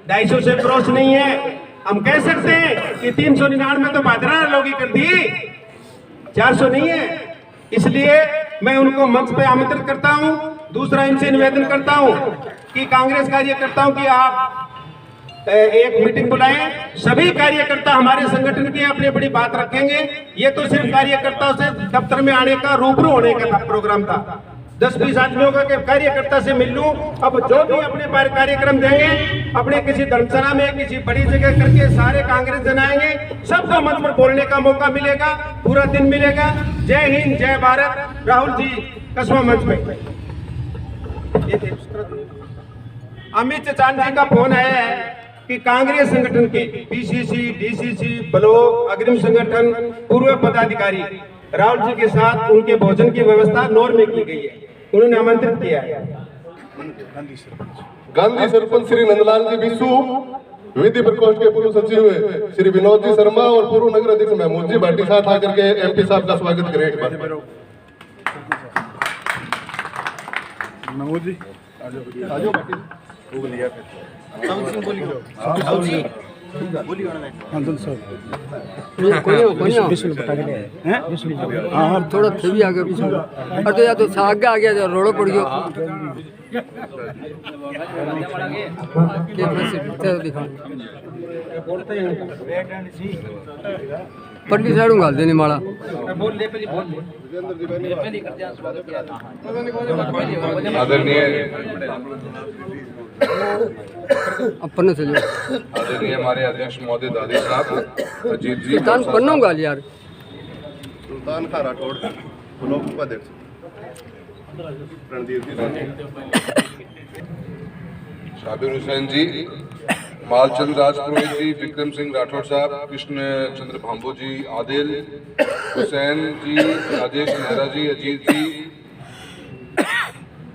250 से क्रॉस नहीं है। हम कह सकते हैं कि 399 तो भादरा लोगी कर दी, 400 नहीं है। इसलिए मैं उनको मंच पे आमंत्रित करता हूं। दूसरा, इनसे निवेदन करता हूं कि कांग्रेस कार्यकर्ताओं की आप एक मीटिंग बुलाएं। सभी कार्यकर्ता हमारे संगठन की अपनी बड़ी बात रखेंगे। ये तो सिर्फ कार्यकर्ताओं से दफ्तर में आने का, रूबरू होने का प्रोग्राम था। 10-20 आदमियों का कार्यकर्ता से मिल लूं। अब जो भी अपने कार्यक्रम देंगे, अपने किसी धर्मशाला में, किसी बड़ी जगह करके सारे कांग्रेस जन आएंगे, सबको मंच पर बोलने का मौका मिलेगा, पूरा दिन मिलेगा। जय हिंद, जय भारत। राहुल जी कसवा मंच पे। अमित चांद जी का फोन आया है कि कांग्रेस संगठन के पीसीसी, डीसीसी, ब्लॉक, अग्रिम संगठन, पूर्व पदाधिकारी राहुल जी के साथ उनके भोजन की व्यवस्था नॉर्म में की गई है। उन्होंने आमंत्रित किया है। गांधी सरपंच श्री नंदलाल जी बिस्सू, विधि प्रकोष्ठ के पूर्व सचिव श्री विनोद जी शर्मा और पूर्व नगर अध्यक्ष महमूद जी भाटी साथ आकर के एमपी साहब का स्वागत करें। एक बार महमूद जी आजो भाटी थोड़ा भी आगे पीछे, अरे या तो आगे आ गया, रोड़ो पड़ गया। पल्ली साइड घाल देने माड़ा। अपन से जो आदरणीय हमारे अध्यक्ष महोदय दादी साहब, अजीत जी, सुल्तान पन्नों गाल यार, सुल्तान खान राठौड़, ब्लॉक उपाध्यक्ष रणदीप जी, शाबिर हुसैन जी, मालचंद राजपुरोहित जी, विक्रम सिंह राठौड़ साहब, कृष्ण चंद्र भांबो जी, आदिल हुसैन जी, राजेश नेहरा जी, अजीत जी,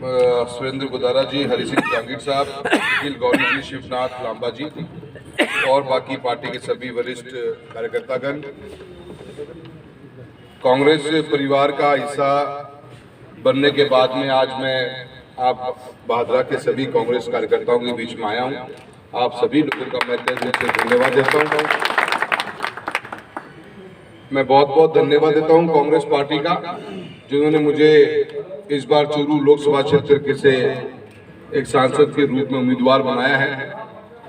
सुरेंद्र गुदारा जी, हरि सिंह जहांगीर साहब, निखिल गौरी जी, शिवनाथ लांबा जी और बाकी पार्टी के सभी वरिष्ठ कार्यकर्तागण। कांग्रेस परिवार का हिस्सा बनने के बाद में आज मैं आप भादरा के सभी कांग्रेस कार्यकर्ताओं के बीच में आया हूं। आप सभी लोगों का मैं तहे दिल से धन्यवाद देता हूं। मैं बहुत बहुत धन्यवाद देता हूं कांग्रेस पार्टी का, जिन्होंने मुझे इस बार चूरू लोकसभा क्षेत्र के से एक सांसद के रूप में उम्मीदवार बनाया है।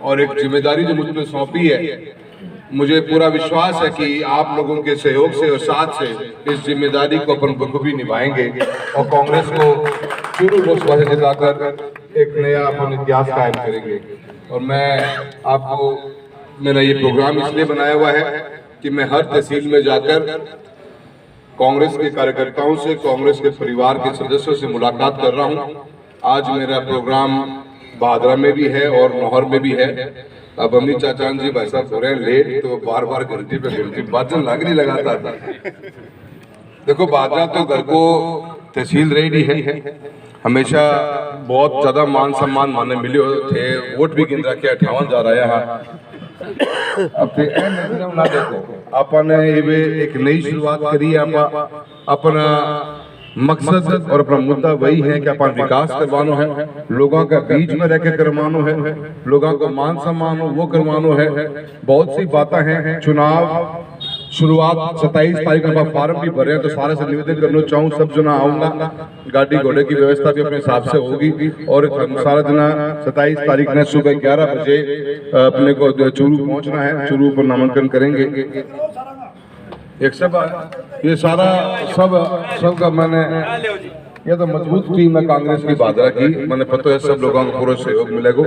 और एक जिम्मेदारी जो मुझ पर सौंपी है, मुझे पूरा विश्वास है कि आप लोगों के सहयोग से और साथ से इस जिम्मेदारी को अपन बखूबी निभाएंगे और कांग्रेस को चूरू लोकसभा से जिताकर एक नया अपन इतिहास कायम करेंगे। और मैं आपको मेरा ये प्रोग्राम इसलिए बनाया हुआ है कि मैं हर तहसील में जाकर कांग्रेस के कार्यकर्ताओं से, कांग्रेस के परिवार के सदस्यों से मुलाकात कर रहा हूँ। आज मेरा प्रोग्राम भादरा में भी है और नौहर में भी है। अब अमित चाचान जी भाई साहब हो रहे हैं लेट, तो बार बार घंटी पे घंटी बाजन लग नहीं लगाता था। देखो भादरा तो घर को तहसील रही है, हमेशा बहुत ज्यादा मान सम्मान माने मिले थे। वोट भी गिन रखे 58 जा रहा है यहाँ। अब ना देखो अपन एक नई शुरुआत करी है। अपना मकसद और अपना मुद्दा वही है कि अपन विकास करवानो है, लोगों का बीच में रह के करवानो है, लोगों को मान सम्मान वो करवानो है। बहुत सी बातें हैं। चुनाव शुरुआत 27 तारीख को फार्म भी भरे हैं, तो सारे से निवेदन करना चाहूँ सब जना आऊंगा। गाड़ी घोड़े की व्यवस्था भी अपने हिसाब से होगी और सारा जना 27 तारीख ने सुबह 11 बजे अपने को चूरू पहुंचना है। चूरू पर नामांकन करेंगे। एक सब ये सारा सब का मैंने ये तो मजबूत टीम है कांग्रेस की भादरा की, मैंने पता है सब लोगों को पूरा सहयोग मिलेगा।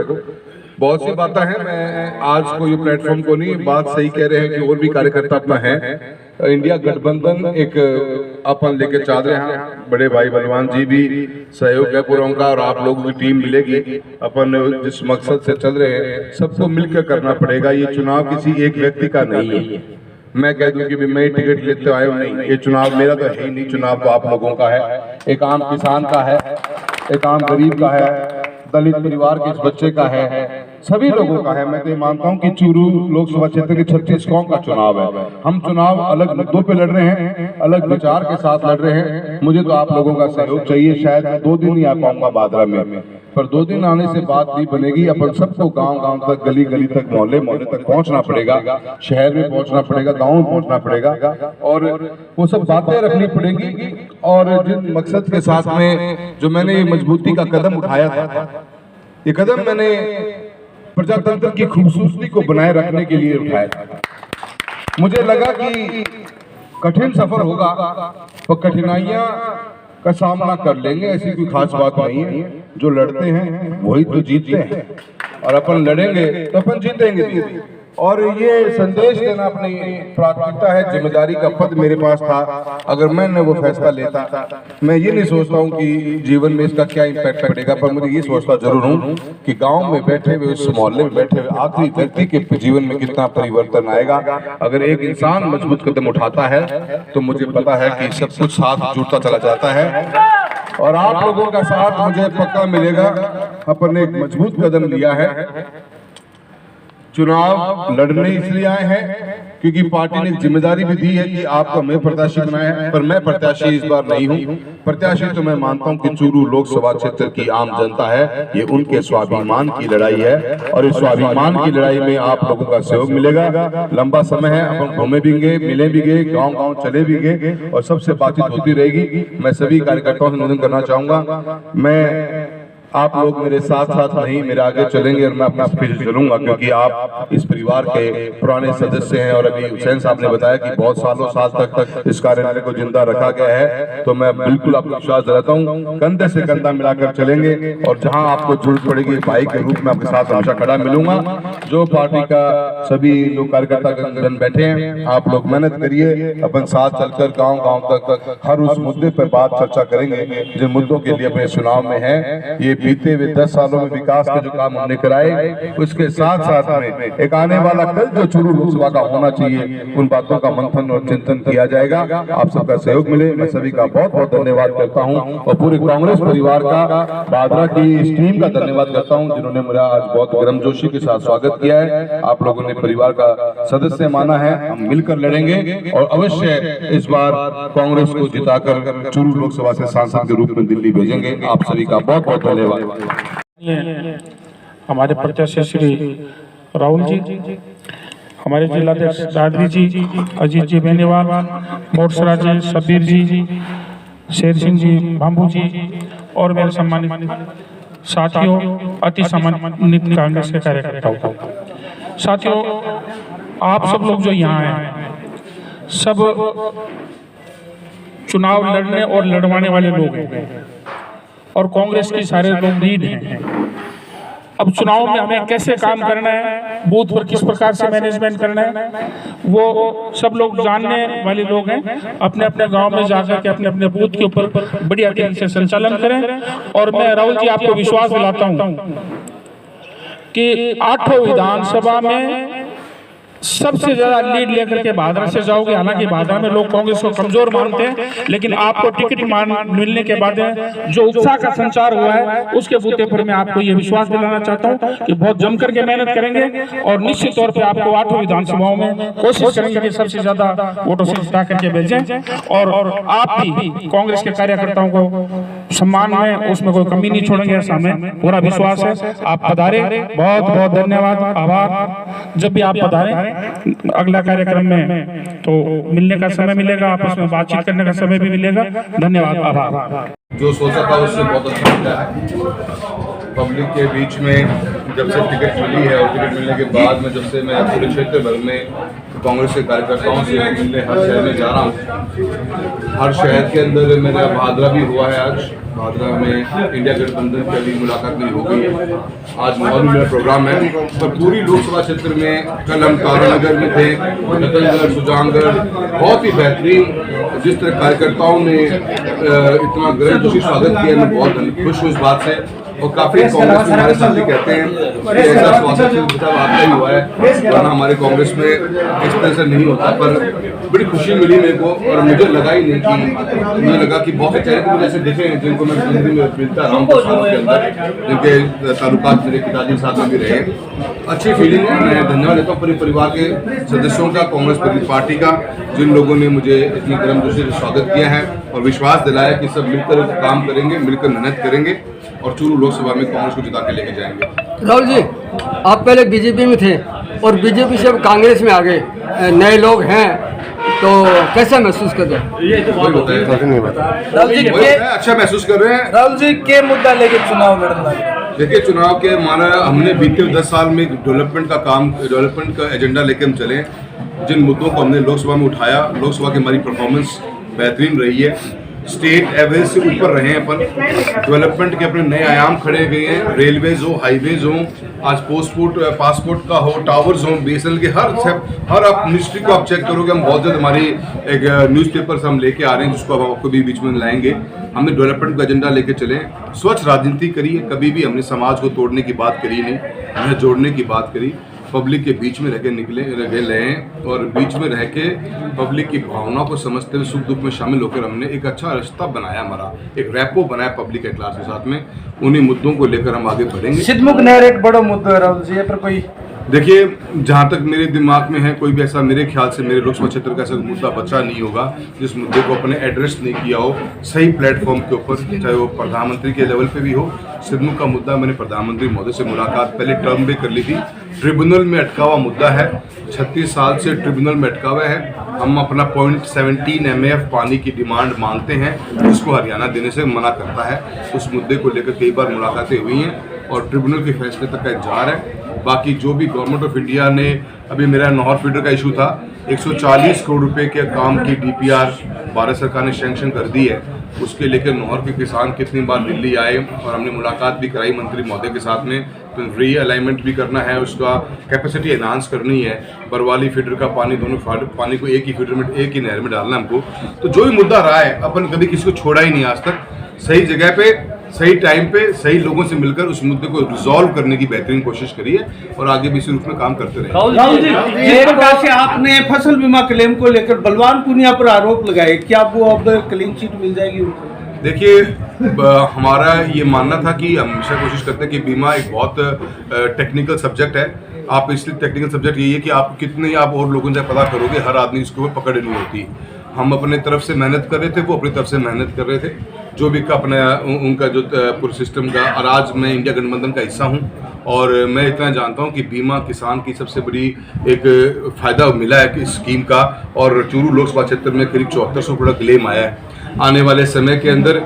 बहुत सी बातें हैं। मैं आज को ये प्लेटफॉर्म को नहीं, बात सही कह रहे हैं कि और भी कार्यकर्ता अपना है। इंडिया गठबंधन एक अपन लेके चल रहे हैं, बड़े भाई बलवान जी भी सहयोग है पूरा उनका और आप लोगों की टीम मिलेगी। अपन जिस मकसद से चल रहे हैं सबको मिलकर करना पड़ेगा। ये चुनाव किसी एक व्यक्ति का नहीं है। मैं कह दूं कि भी मैं टिकट लेते आया हूं, नहीं, ये चुनाव मेरा तो है ही नहीं। चुनाव तो आप लोगों का है, एक आम किसान का है, एक आम गरीब का है, दलित परिवार के इस बच्चे का है, सभी लोगों का है। मैं तो ये मानता हूं कि चूरू लोकसभा क्षेत्र के 36 गांव का चुनाव है। हम चुनाव अलग मुद्दों पे लड़ रहे हैं, अलग विचार के साथ लड़ रहे हैं। मुझे तो आप लोगों का सहयोग चाहिए। शायद मैं 2 दिन ही आ पाऊंगा भादरा में, पर 2 दिन आने से बात नहीं बनेगी। अपन सबको गांव-गांव तक, गली-गली तक, मोहल्ले-मोहल्ले तक पहुंचना पड़ेगा, शहर में पहुंचना पड़ेगा, गांव में पहुंचना पड़ेगा और वो सब बातें रखनी पड़ेगी। और जिन मकसद के साथ में जो मैंने ये मजबूती का कदम उठाया था, ये कदम मैंने प्रजातंत्र की खूबसूरती को बनाए रखने के लिए उठाया था। मुझे लगा कि कठिन सफर होगा तो कठिनाइयां का सामना कर लेंगे, ऐसी कोई खास बात नहीं है। जो लड़ते हैं वही तो जीतते हैं और अपन लड़ेंगे तो अपन जीतेंगे। और ये संदेश देना अपनी प्राथमिकता है, जिम्मेदारी का पद मेरे पास था। अगर मैंने वो फैसला लेता, मैं ये नहीं सोचता हूँ कि जीवन में इसका क्या इम्पैक्ट पड़ेगा, पर मुझे ये सोचता जरूर हूँ कि गांव में बैठे हुए, उस मोहल्ले में बैठे हुए आखिरी व्यक्ति के जीवन में कितना परिवर्तन आएगा। अगर एक इंसान मजबूत कदम उठाता है तो मुझे पता है कि सब कुछ साथ जुड़ता चला जाता है और आप लोगों का साथ मुझे पक्का मिलेगा। अपन ने एक मजबूत कदम लिया है। चुनाव लड़ने इसलिए आए हैं क्योंकि पार्टी ने जिम्मेदारी भी दी है कि आपका मैं प्रत्याशी बनाया है, पर मैं प्रत्याशी इस बार नहीं हूं। प्रत्याशी तो मैं मानता हूं कि चूरू लोकसभा क्षेत्र की आम जनता है, ये उनके स्वाभिमान की लड़ाई है और इस स्वाभिमान की लड़ाई में आप लोगों का सहयोग मिलेगा। लंबा समय है, अपन घूमे भी गए, मिले भी गए, गाँव चले भी गए और सबसे बातचीत होती रहेगी। मैं सभी कार्यकर्ताओं से निवेदन करना चाहूंगा, मैं आप लोग मेरे साथ साथ नहीं, मेरे आगे चलेंगे और मैं अपना स्पीच चलूंगा क्योंकि आप इस परिवार के पुराने सदस्य हैं। और अभी हुसैन साहब ने बताया कि बहुत साल तक इस कार्यालय को जिंदा रखा गया है, तो मैं बिल्कुल आपको विश्वास दिलाता हूँ कंधे से कंधा मिलाकर चलेंगे और जहां आपको जरूरत पड़ेगी भाई के रूप में आपके साथ हमेशा खड़ा मिलूंगा। जो पार्टी का सभी लोग कार्यकर्ता बैठे हैं, आप लोग मेहनत करिए, अपन साथ चलकर गाँव तक हर उस मुद्दे पर बात चर्चा करेंगे जिन मुद्दों के लिए अपने चुनाव में है। ये बीते हुए 10 सालों में विकास के जो काम हमने कराए, उसके साथ साथ में एक आने वाला कल जो चूरू लोकसभा का होना चाहिए, उन बातों का मंथन और चिंतन किया जाएगा। आप सबका सहयोग मिले, मैं सभी का बहुत बहुत धन्यवाद करता हूं और पूरे कांग्रेस परिवार का, भादरा की इस टीम का धन्यवाद करता हूं जिन्होंने मेरा आज बहुत गर्मजोशी के साथ स्वागत किया है। आप लोगों ने परिवार का सदस्य माना है, हम मिलकर लड़ेंगे और अवश्य इस बार कांग्रेस को जिताकर चूरू लोकसभा से सांसद के रूप में दिल्ली भेजेंगे। आप सभी का बहुत बहुत धन्यवाद। हमारे प्रत्याशी श्री राहुल जी, हमारे जिलाध्यक्ष दादरी जी, अजीत जी बेनीवाल, मोटसरा जी, शबीर जी, शेर सिंह जी, भांबू जी और मेरे सम्मानित साथियों, अति सम्मानित कांग्रेस के कार्यकर्ताओं, साथियों, आप सब लोग जो यहाँ हैं सब चुनाव लड़ने और लड़वाने वाले लोग हैं और कांग्रेस की सारे लोग लीड हैं। अब चुनाव में हमें कैसे काम करना है, बूथ पर किस प्रकार से मैनेजमेंट करना है, वो सब लोग जानने वाले लोग हैं। अपने अपने गांव में जाकर के अपने अपने बूथ के ऊपर बढ़िया तरीके से संचालन करें। और मैं राहुल जी आपको विश्वास दिलाता हूं कि 8 विधानसभा में सबसे ज्यादा लीड लेकर के भादरा से जाओगे। हालांकि भादरा में लोग कांग्रेस को कमजोर मानते हैं, लेकिन आपको टिकट मिलने के बाद जो उत्साह का संचार हुआ है उसके बूते पर मैं आपको ये विश्वास दिलाना चाहता हूं कि बहुत जम करके मेहनत करेंगे और निश्चित तौर पे आपको 8 विधानसभाओं में कोशिश करेंगे कि सबसे ज्यादा वोटों से जिता करके भेजें। और आप भी कांग्रेस के कार्यकर्ताओं को सम्मान में उसमें कोई कमी नहीं छोड़ेंगे, ऐसा हमें पूरा विश्वास है। आप पधारे, बहुत बहुत धन्यवाद, आभार। जब भी आप पधारें अगला कार्यक्रम में तो मिलने का समय मिलेगा, आपस में बातचीत करने का समय भी मिलेगा। धन्यवाद, आभार। जो सोचा था उससे बहुत अच्छा मिला है। पब्लिक के बीच में जब से टिकट मिली है और टिकट मिलने के बाद में जब से मैं पूरे क्षेत्र भर में कांग्रेस के कार्यकर्ताओं से मिलने हर शहर में जा रहा हूँ। हर शहर के अंदर मेरा भादरा भी हुआ है। आज भादरा में इंडिया गठबंधन की अभी मुलाकात मेरी हो गई है। आज मोहाली में प्रोग्राम है। पर पूरी लोकसभा क्षेत्र में कल हम तारानगर में थे, नतनगढ़, सुजानगढ़, बहुत ही बेहतरीन जिस तरह कार्यकर्ताओं ने इतना गर्मजोशी स्वागत किया, मैं बहुत खुश हूँ इस बात से। और काफी कांग्रेस में हमारे साथी कहते हैं कि ऐसा स्वागत आपका ही हुआ है, वरना हमारे कांग्रेस में इस तरह से नहीं होता। पर बड़ी खुशी मिली मेरे को और मुझे लगा ही नहीं कि मुझे लगा कि बहुत से चेहरे मुझे ऐसे दिखे हैं जिनको मैं जिंदगी में मिलता रहा हूँ के अंदर, जिनके ताल्लुकात मेरे पिताजी साथ में भी रहे। अच्छी फीलिंग है। मैं धन्यवाद देता हूँ पूरे परिवार के सदस्यों का, कांग्रेस पार्टी का, जिन लोगों ने मुझे इतनी गर्मजोशी से स्वागत किया है और विश्वास दिलाया कि सब मिलकर काम करेंगे, मिलकर मेहनत करेंगे और चूरू लोकसभा में कांग्रेस को जिता के लेके जाएंगे। राहुल जी, आप पहले बीजेपी में थे और बीजेपी से अब कांग्रेस में आ गए, नए लोग हैं, तो कैसा महसूस कर रहे हैं? ये तो बहुत राहुल जी अच्छा महसूस कर रहे हैं। राहुल जी के मुद्दा लेके चुनाव लड़ना है। देखिए, चुनाव के माना हमने बीते 10 साल में डेवलपमेंट का एजेंडा लेके हम चले। जिन मुद्दों को हमने लोकसभा में उठाया, लोकसभा की हमारी परफॉर्मेंस बेहतरीन रही है। स्टेट एवरेज से ऊपर रहे हैं अपन। डेवलपमेंट के अपने नए आयाम खड़े गए हैं। रेलवेज हो, हाईवेज हो, आज पासपोर्ट का हो, टावर्स हो, बीएसएनएल के हर आप मिनिस्ट्री को आप चेक करोगे, हम बहुत ज़्यादा हमारी एक न्यूज़पेपर्स हम लेके आ रहे हैं जिसको हम आपको भी बीच में लाएंगे। हमने डेवलपमेंट का एजेंडा लेके चले, स्वच्छ राजनीति करी है। कभी भी हमने समाज को तोड़ने की बात करी नहीं, हमने जोड़ने की बात करी। पब्लिक के बीच में रह के और बीच में रह के पब्लिक की भावना को समझते हुए सुख दुख में शामिल होकर हमने एक अच्छा रास्ता बनाया, हमारा एक रैपो बनाया पब्लिक के क्लास के साथ में। उन्हीं मुद्दों को लेकर हम आगे बढ़ेंगे। सिद्धमुख नहर एक बड़ा मुद्दा है राहुल जी, पर कोई देखिए, जहाँ तक मेरे दिमाग में है, कोई भी ऐसा मेरे ख्याल से मेरे लोकसभा क्षेत्र का ऐसा मुद्दा बचा नहीं होगा जिस मुद्दे को अपने एड्रेस नहीं किया हो सही प्लेटफॉर्म के ऊपर, चाहे वो प्रधानमंत्री के लेवल पे भी हो। सिद्धमुख का मुद्दा मैंने प्रधानमंत्री महोदय से मुलाकात पहले टर्म में कर ली थी। ट्रिब्यूनल में अटका हुआ मुद्दा है, 36 साल से ट्रिब्यूनल में अटका हुआ है। हम अपना 0.17 MAF पानी की डिमांड मांगते हैं, जिसको हरियाणा देने से मना करता है। उस मुद्दे को लेकर कई बार मुलाकातें हुई हैं और ट्रिब्यूनल के फैसले तक का इंतजार है। बाकी जो भी गवर्नमेंट ऑफ इंडिया ने, अभी मेरा नहर फीडर का इशू था, 140 करोड़ रुपए के काम की DPR भारत सरकार ने सैंक्शन कर दी है। उसके लेकर नहर के किसान कितनी बार दिल्ली आए और हमने मुलाकात भी कराई मंत्री महोदय के साथ में। तो री अलाइनमेंट भी करना है, उसका कैपेसिटी एनहांस करनी है। बरवाली फीडर का पानी, दोनों पानी को एक ही फीडर में, एक ही नहर में डालना हमको। तो जो भी मुद्दा रहा है, अपन कभी किसी को छोड़ा ही नहीं आज तक। सही जगह पे, सही टाइम पे, सही लोगों से मिलकर उस मुद्दे को रिजॉल्व करने की बेहतरीन कोशिश करी है और आगे भी इसी रूप में काम करते रहे। राहुल जी, जिस प्रकार से आपने फसल बीमा क्लेम को लेकर बलवान पूनिया पर आरोप लगाए, क्या वो अब क्लीन चिट मिल जाएगी उनको? देखिए, हमारा ये मानना था कि हम हमेशा कोशिश करते हैं कि बीमा एक बहुत टेक्निकल सब्जेक्ट है। आप इसलिए टेक्निकल सब्जेक्ट यही है कि आप कितने आप और लोगों से पता करोगे, हर आदमी इसको पकड़ नहीं होती। हम अपने तरफ से मेहनत कर रहे थे, वो अपनी तरफ से मेहनत कर रहे थे, जो भी अपना उनका जो पूरे सिस्टम का। और आज मैं इंडिया गठबंधन का हिस्सा हूँ और मैं इतना जानता हूँ कि बीमा किसान की सबसे बड़ी एक फ़ायदा मिला है इस स्कीम का। और चूरू लोकसभा क्षेत्र में करीब 7400 करोड़ क्लेम आया है। आने वाले समय के अंदर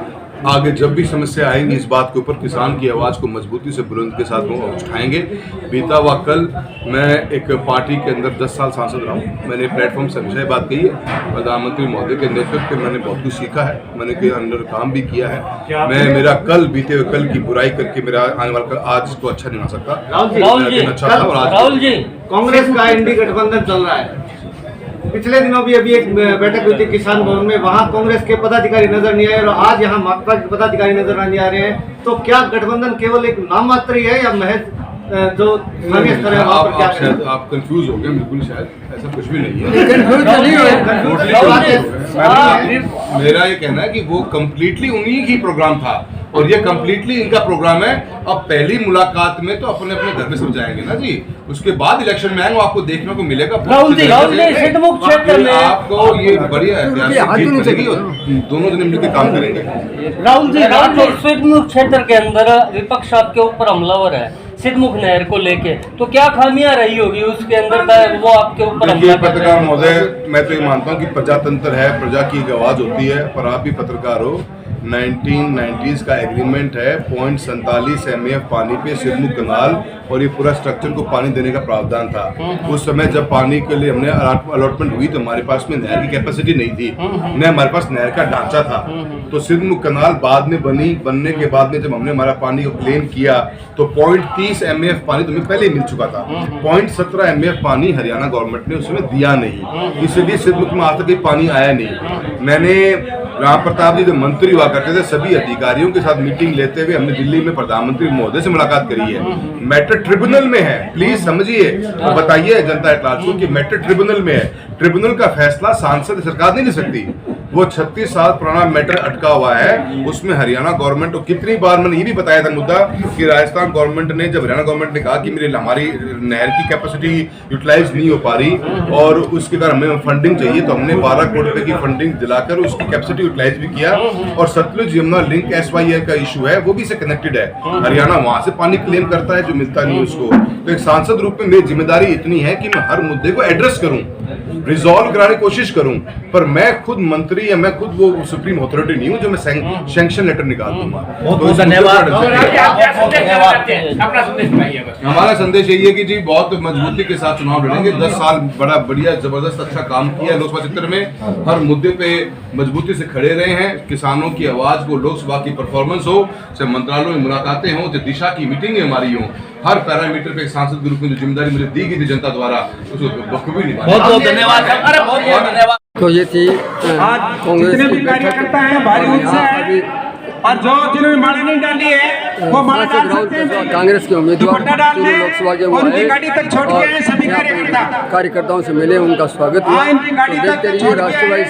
आगे जब भी समस्या आएंगी इस बात के ऊपर किसान की आवाज़ को मजबूती से बुलंद के साथ वो उठाएंगे। बीता हुआ कल मैं एक पार्टी के अंदर 10 साल सांसद रहा हूँ, मैंने प्लेटफॉर्म से हमेशा बात कही है, प्रधानमंत्री महोदय के नेतृत्व में मैंने बहुत कुछ सीखा है, मैंने के अंदर काम भी किया है। मैं मेरा कल बीते हुए कल की बुराई करके मेरा आने वाला कल आज तो अच्छा नहीं हो सकता। राहुल जी, कांग्रेस का इंडी गठबंधन चल रहा है। पिछले दिनों भी अभी एक बैठक हुई थी किसान भवन में, वहां कांग्रेस के पदाधिकारी नजर नहीं आए और आज यहां माकपा के पदाधिकारी नजर नहीं आ रहे हैं। तो क्या गठबंधन केवल एक नाम मात्र ही है या महज जो स्थानीय स्तर है वहां पर क्या शायद आप कंफ्यूज हो गए, बिल्कुल शायद ऐसा कुछ भी नहीं है। मेरा ये कहना है कि वो कम्प्लीटली उन्हीं की प्रोग्राम था और ये कम्प्लीटली इनका प्रोग्राम है। अब पहली मुलाकात में तो अपने अपने घर में सब जाएंगे ना जी, उसके बाद इलेक्शन में आएंगे, आपको देखने को मिलेगा। राहुल जी सिद्धमुख क्षेत्र में आपको ये बढ़िया ऐतिहासिक दोनों जने मिलकर काम करेंगे। राहुल जी सिद्धमुख क्षेत्र के अंदर विपक्ष आपके ऊपर हमलावर है सिद्धमुख नहर को लेके, तो क्या खामियां रही होगी उसके अंदर वो आपके ऊपर हमला? पत्रकार महोदय, मैं तो ये मानता हूँ कि प्रजातंत्र है, प्रजा की एक आवाज होती है, पर आप भी पत्रकार हो। 1990s का एग्रीमेंट है, 0.47 MAF पानी पे सिद्धमुख कनाल और ये पूरा स्ट्रक्चर को पानी देने का प्रावधान था। उस समय जब पानी के लिए हमने अलॉटमेंट हुई तो हमारे पास में नहर की कैपेसिटी नहीं थी, न हमारे पास नहर का ढांचा था। तो सिद्धमुख कनाल बाद में बनने के बाद में जब हमने हमारा पानी को क्लेम किया तो 0.30 MAF पानी तो हमें पहले ही मिल चुका था। 0.17 MAF पानी हरियाणा गवर्नमेंट ने उसमें दिया नहीं, इसलिए सिद्धमुख में आज तक पानी आया नहीं। मैंने राम प्रताप जी जो मंत्री हुआ करते थे सभी अधिकारियों के साथ मीटिंग लेते हुए हमने दिल्ली में प्रधानमंत्री महोदय से मुलाकात करी है। मैटर ट्रिब्यूनल में है, प्लीज समझिए तो बताइए जनता इतलात को कि मैटर ट्रिब्यूनल में है। ट्रिब्यूनल का फैसला सांसद सरकार नहीं ले सकती, वो 36 साल पुराना मैटर अटका हुआ है, उसमें हरियाणा गवर्नमेंट को कितनी बार मैंने ये भी बताया था मुद्दा कि राजस्थान गवर्नमेंट ने जब हरियाणा गवर्नमेंट ने कहा कि हमारी नहर की कैपेसिटी यूटिलाइज नहीं हो पा रही और उसके कारण हमें फंडिंग चाहिए, तो हमने 12 करोड़ रुपए की फंडिंग दिलाकर उसकी कैपेसिटी यूटिलाइज भी किया। और सतलुज यमुना लिंक SYL का इशू है, वो भी इससे कनेक्टेड है। हरियाणा वहां से पानी क्लेम करता है जो मिलता नहीं उसको। तो एक सांसद रूप में मेरी जिम्मेदारी इतनी है कि मैं हर मुद्दे को एड्रेस करूं, रिजॉल्व कराने की कोशिश करूं, पर मैं खुद मंत्री या मैं खुद वो सुप्रीम अथॉरिटी नहीं हूं जो मैं सैंक्शन लेटर निकाल दूंगा। बहुत धन्यवाद। हमारा संदेश यही है कि जी बहुत मजबूती के साथ चुनाव लड़ेंगे। 10 साल बड़ा बढ़िया जबरदस्त अच्छा काम किया है लोकसभा क्षेत्र में, हर मुद्दे पे मजबूती से खड़े रहे हैं। किसानों की आवाज को लोकसभा की परफॉर्मेंस हो, चाहे मंत्रालयों में मुलाकातें हो, चाहे दिशा की मीटिंग हमारी हो, हर पैरामीटर पे एक सांसद के रूप में जो जिम्मेदारी मुझे दी गई थी जनता द्वारा उसको बखूबी निभाई। बहुत बहुत धन्यवाद। अरे बहुत बहुत धन्यवाद। तो ये थी कांग्रेस की बैठक और जो जिन्होंने माला नहीं डाली है वो माला डाल सकते हैं। कांग्रेस के उम्मीदवार लोकसभा के वो कार्यकर्ताओं से मिले, उनका स्वागत हुआ। तो देखते रहिए राष्ट्रवादी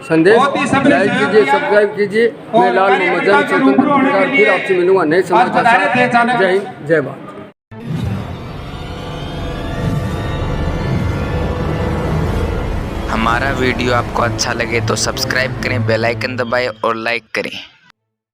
संदेश, लाइक कीजिए, सब्सक्राइब कीजिए। मैं लाल मोहम्मद जंग स्वतंत्र पत्रकार फिर आपसे मिलूंगा नए समाचार साथ। जय हिंद, जय भारत। हमारा वीडियो आपको अच्छा लगे तो सब्सक्राइब करें, बेल आइकन दबाएं और लाइक करें।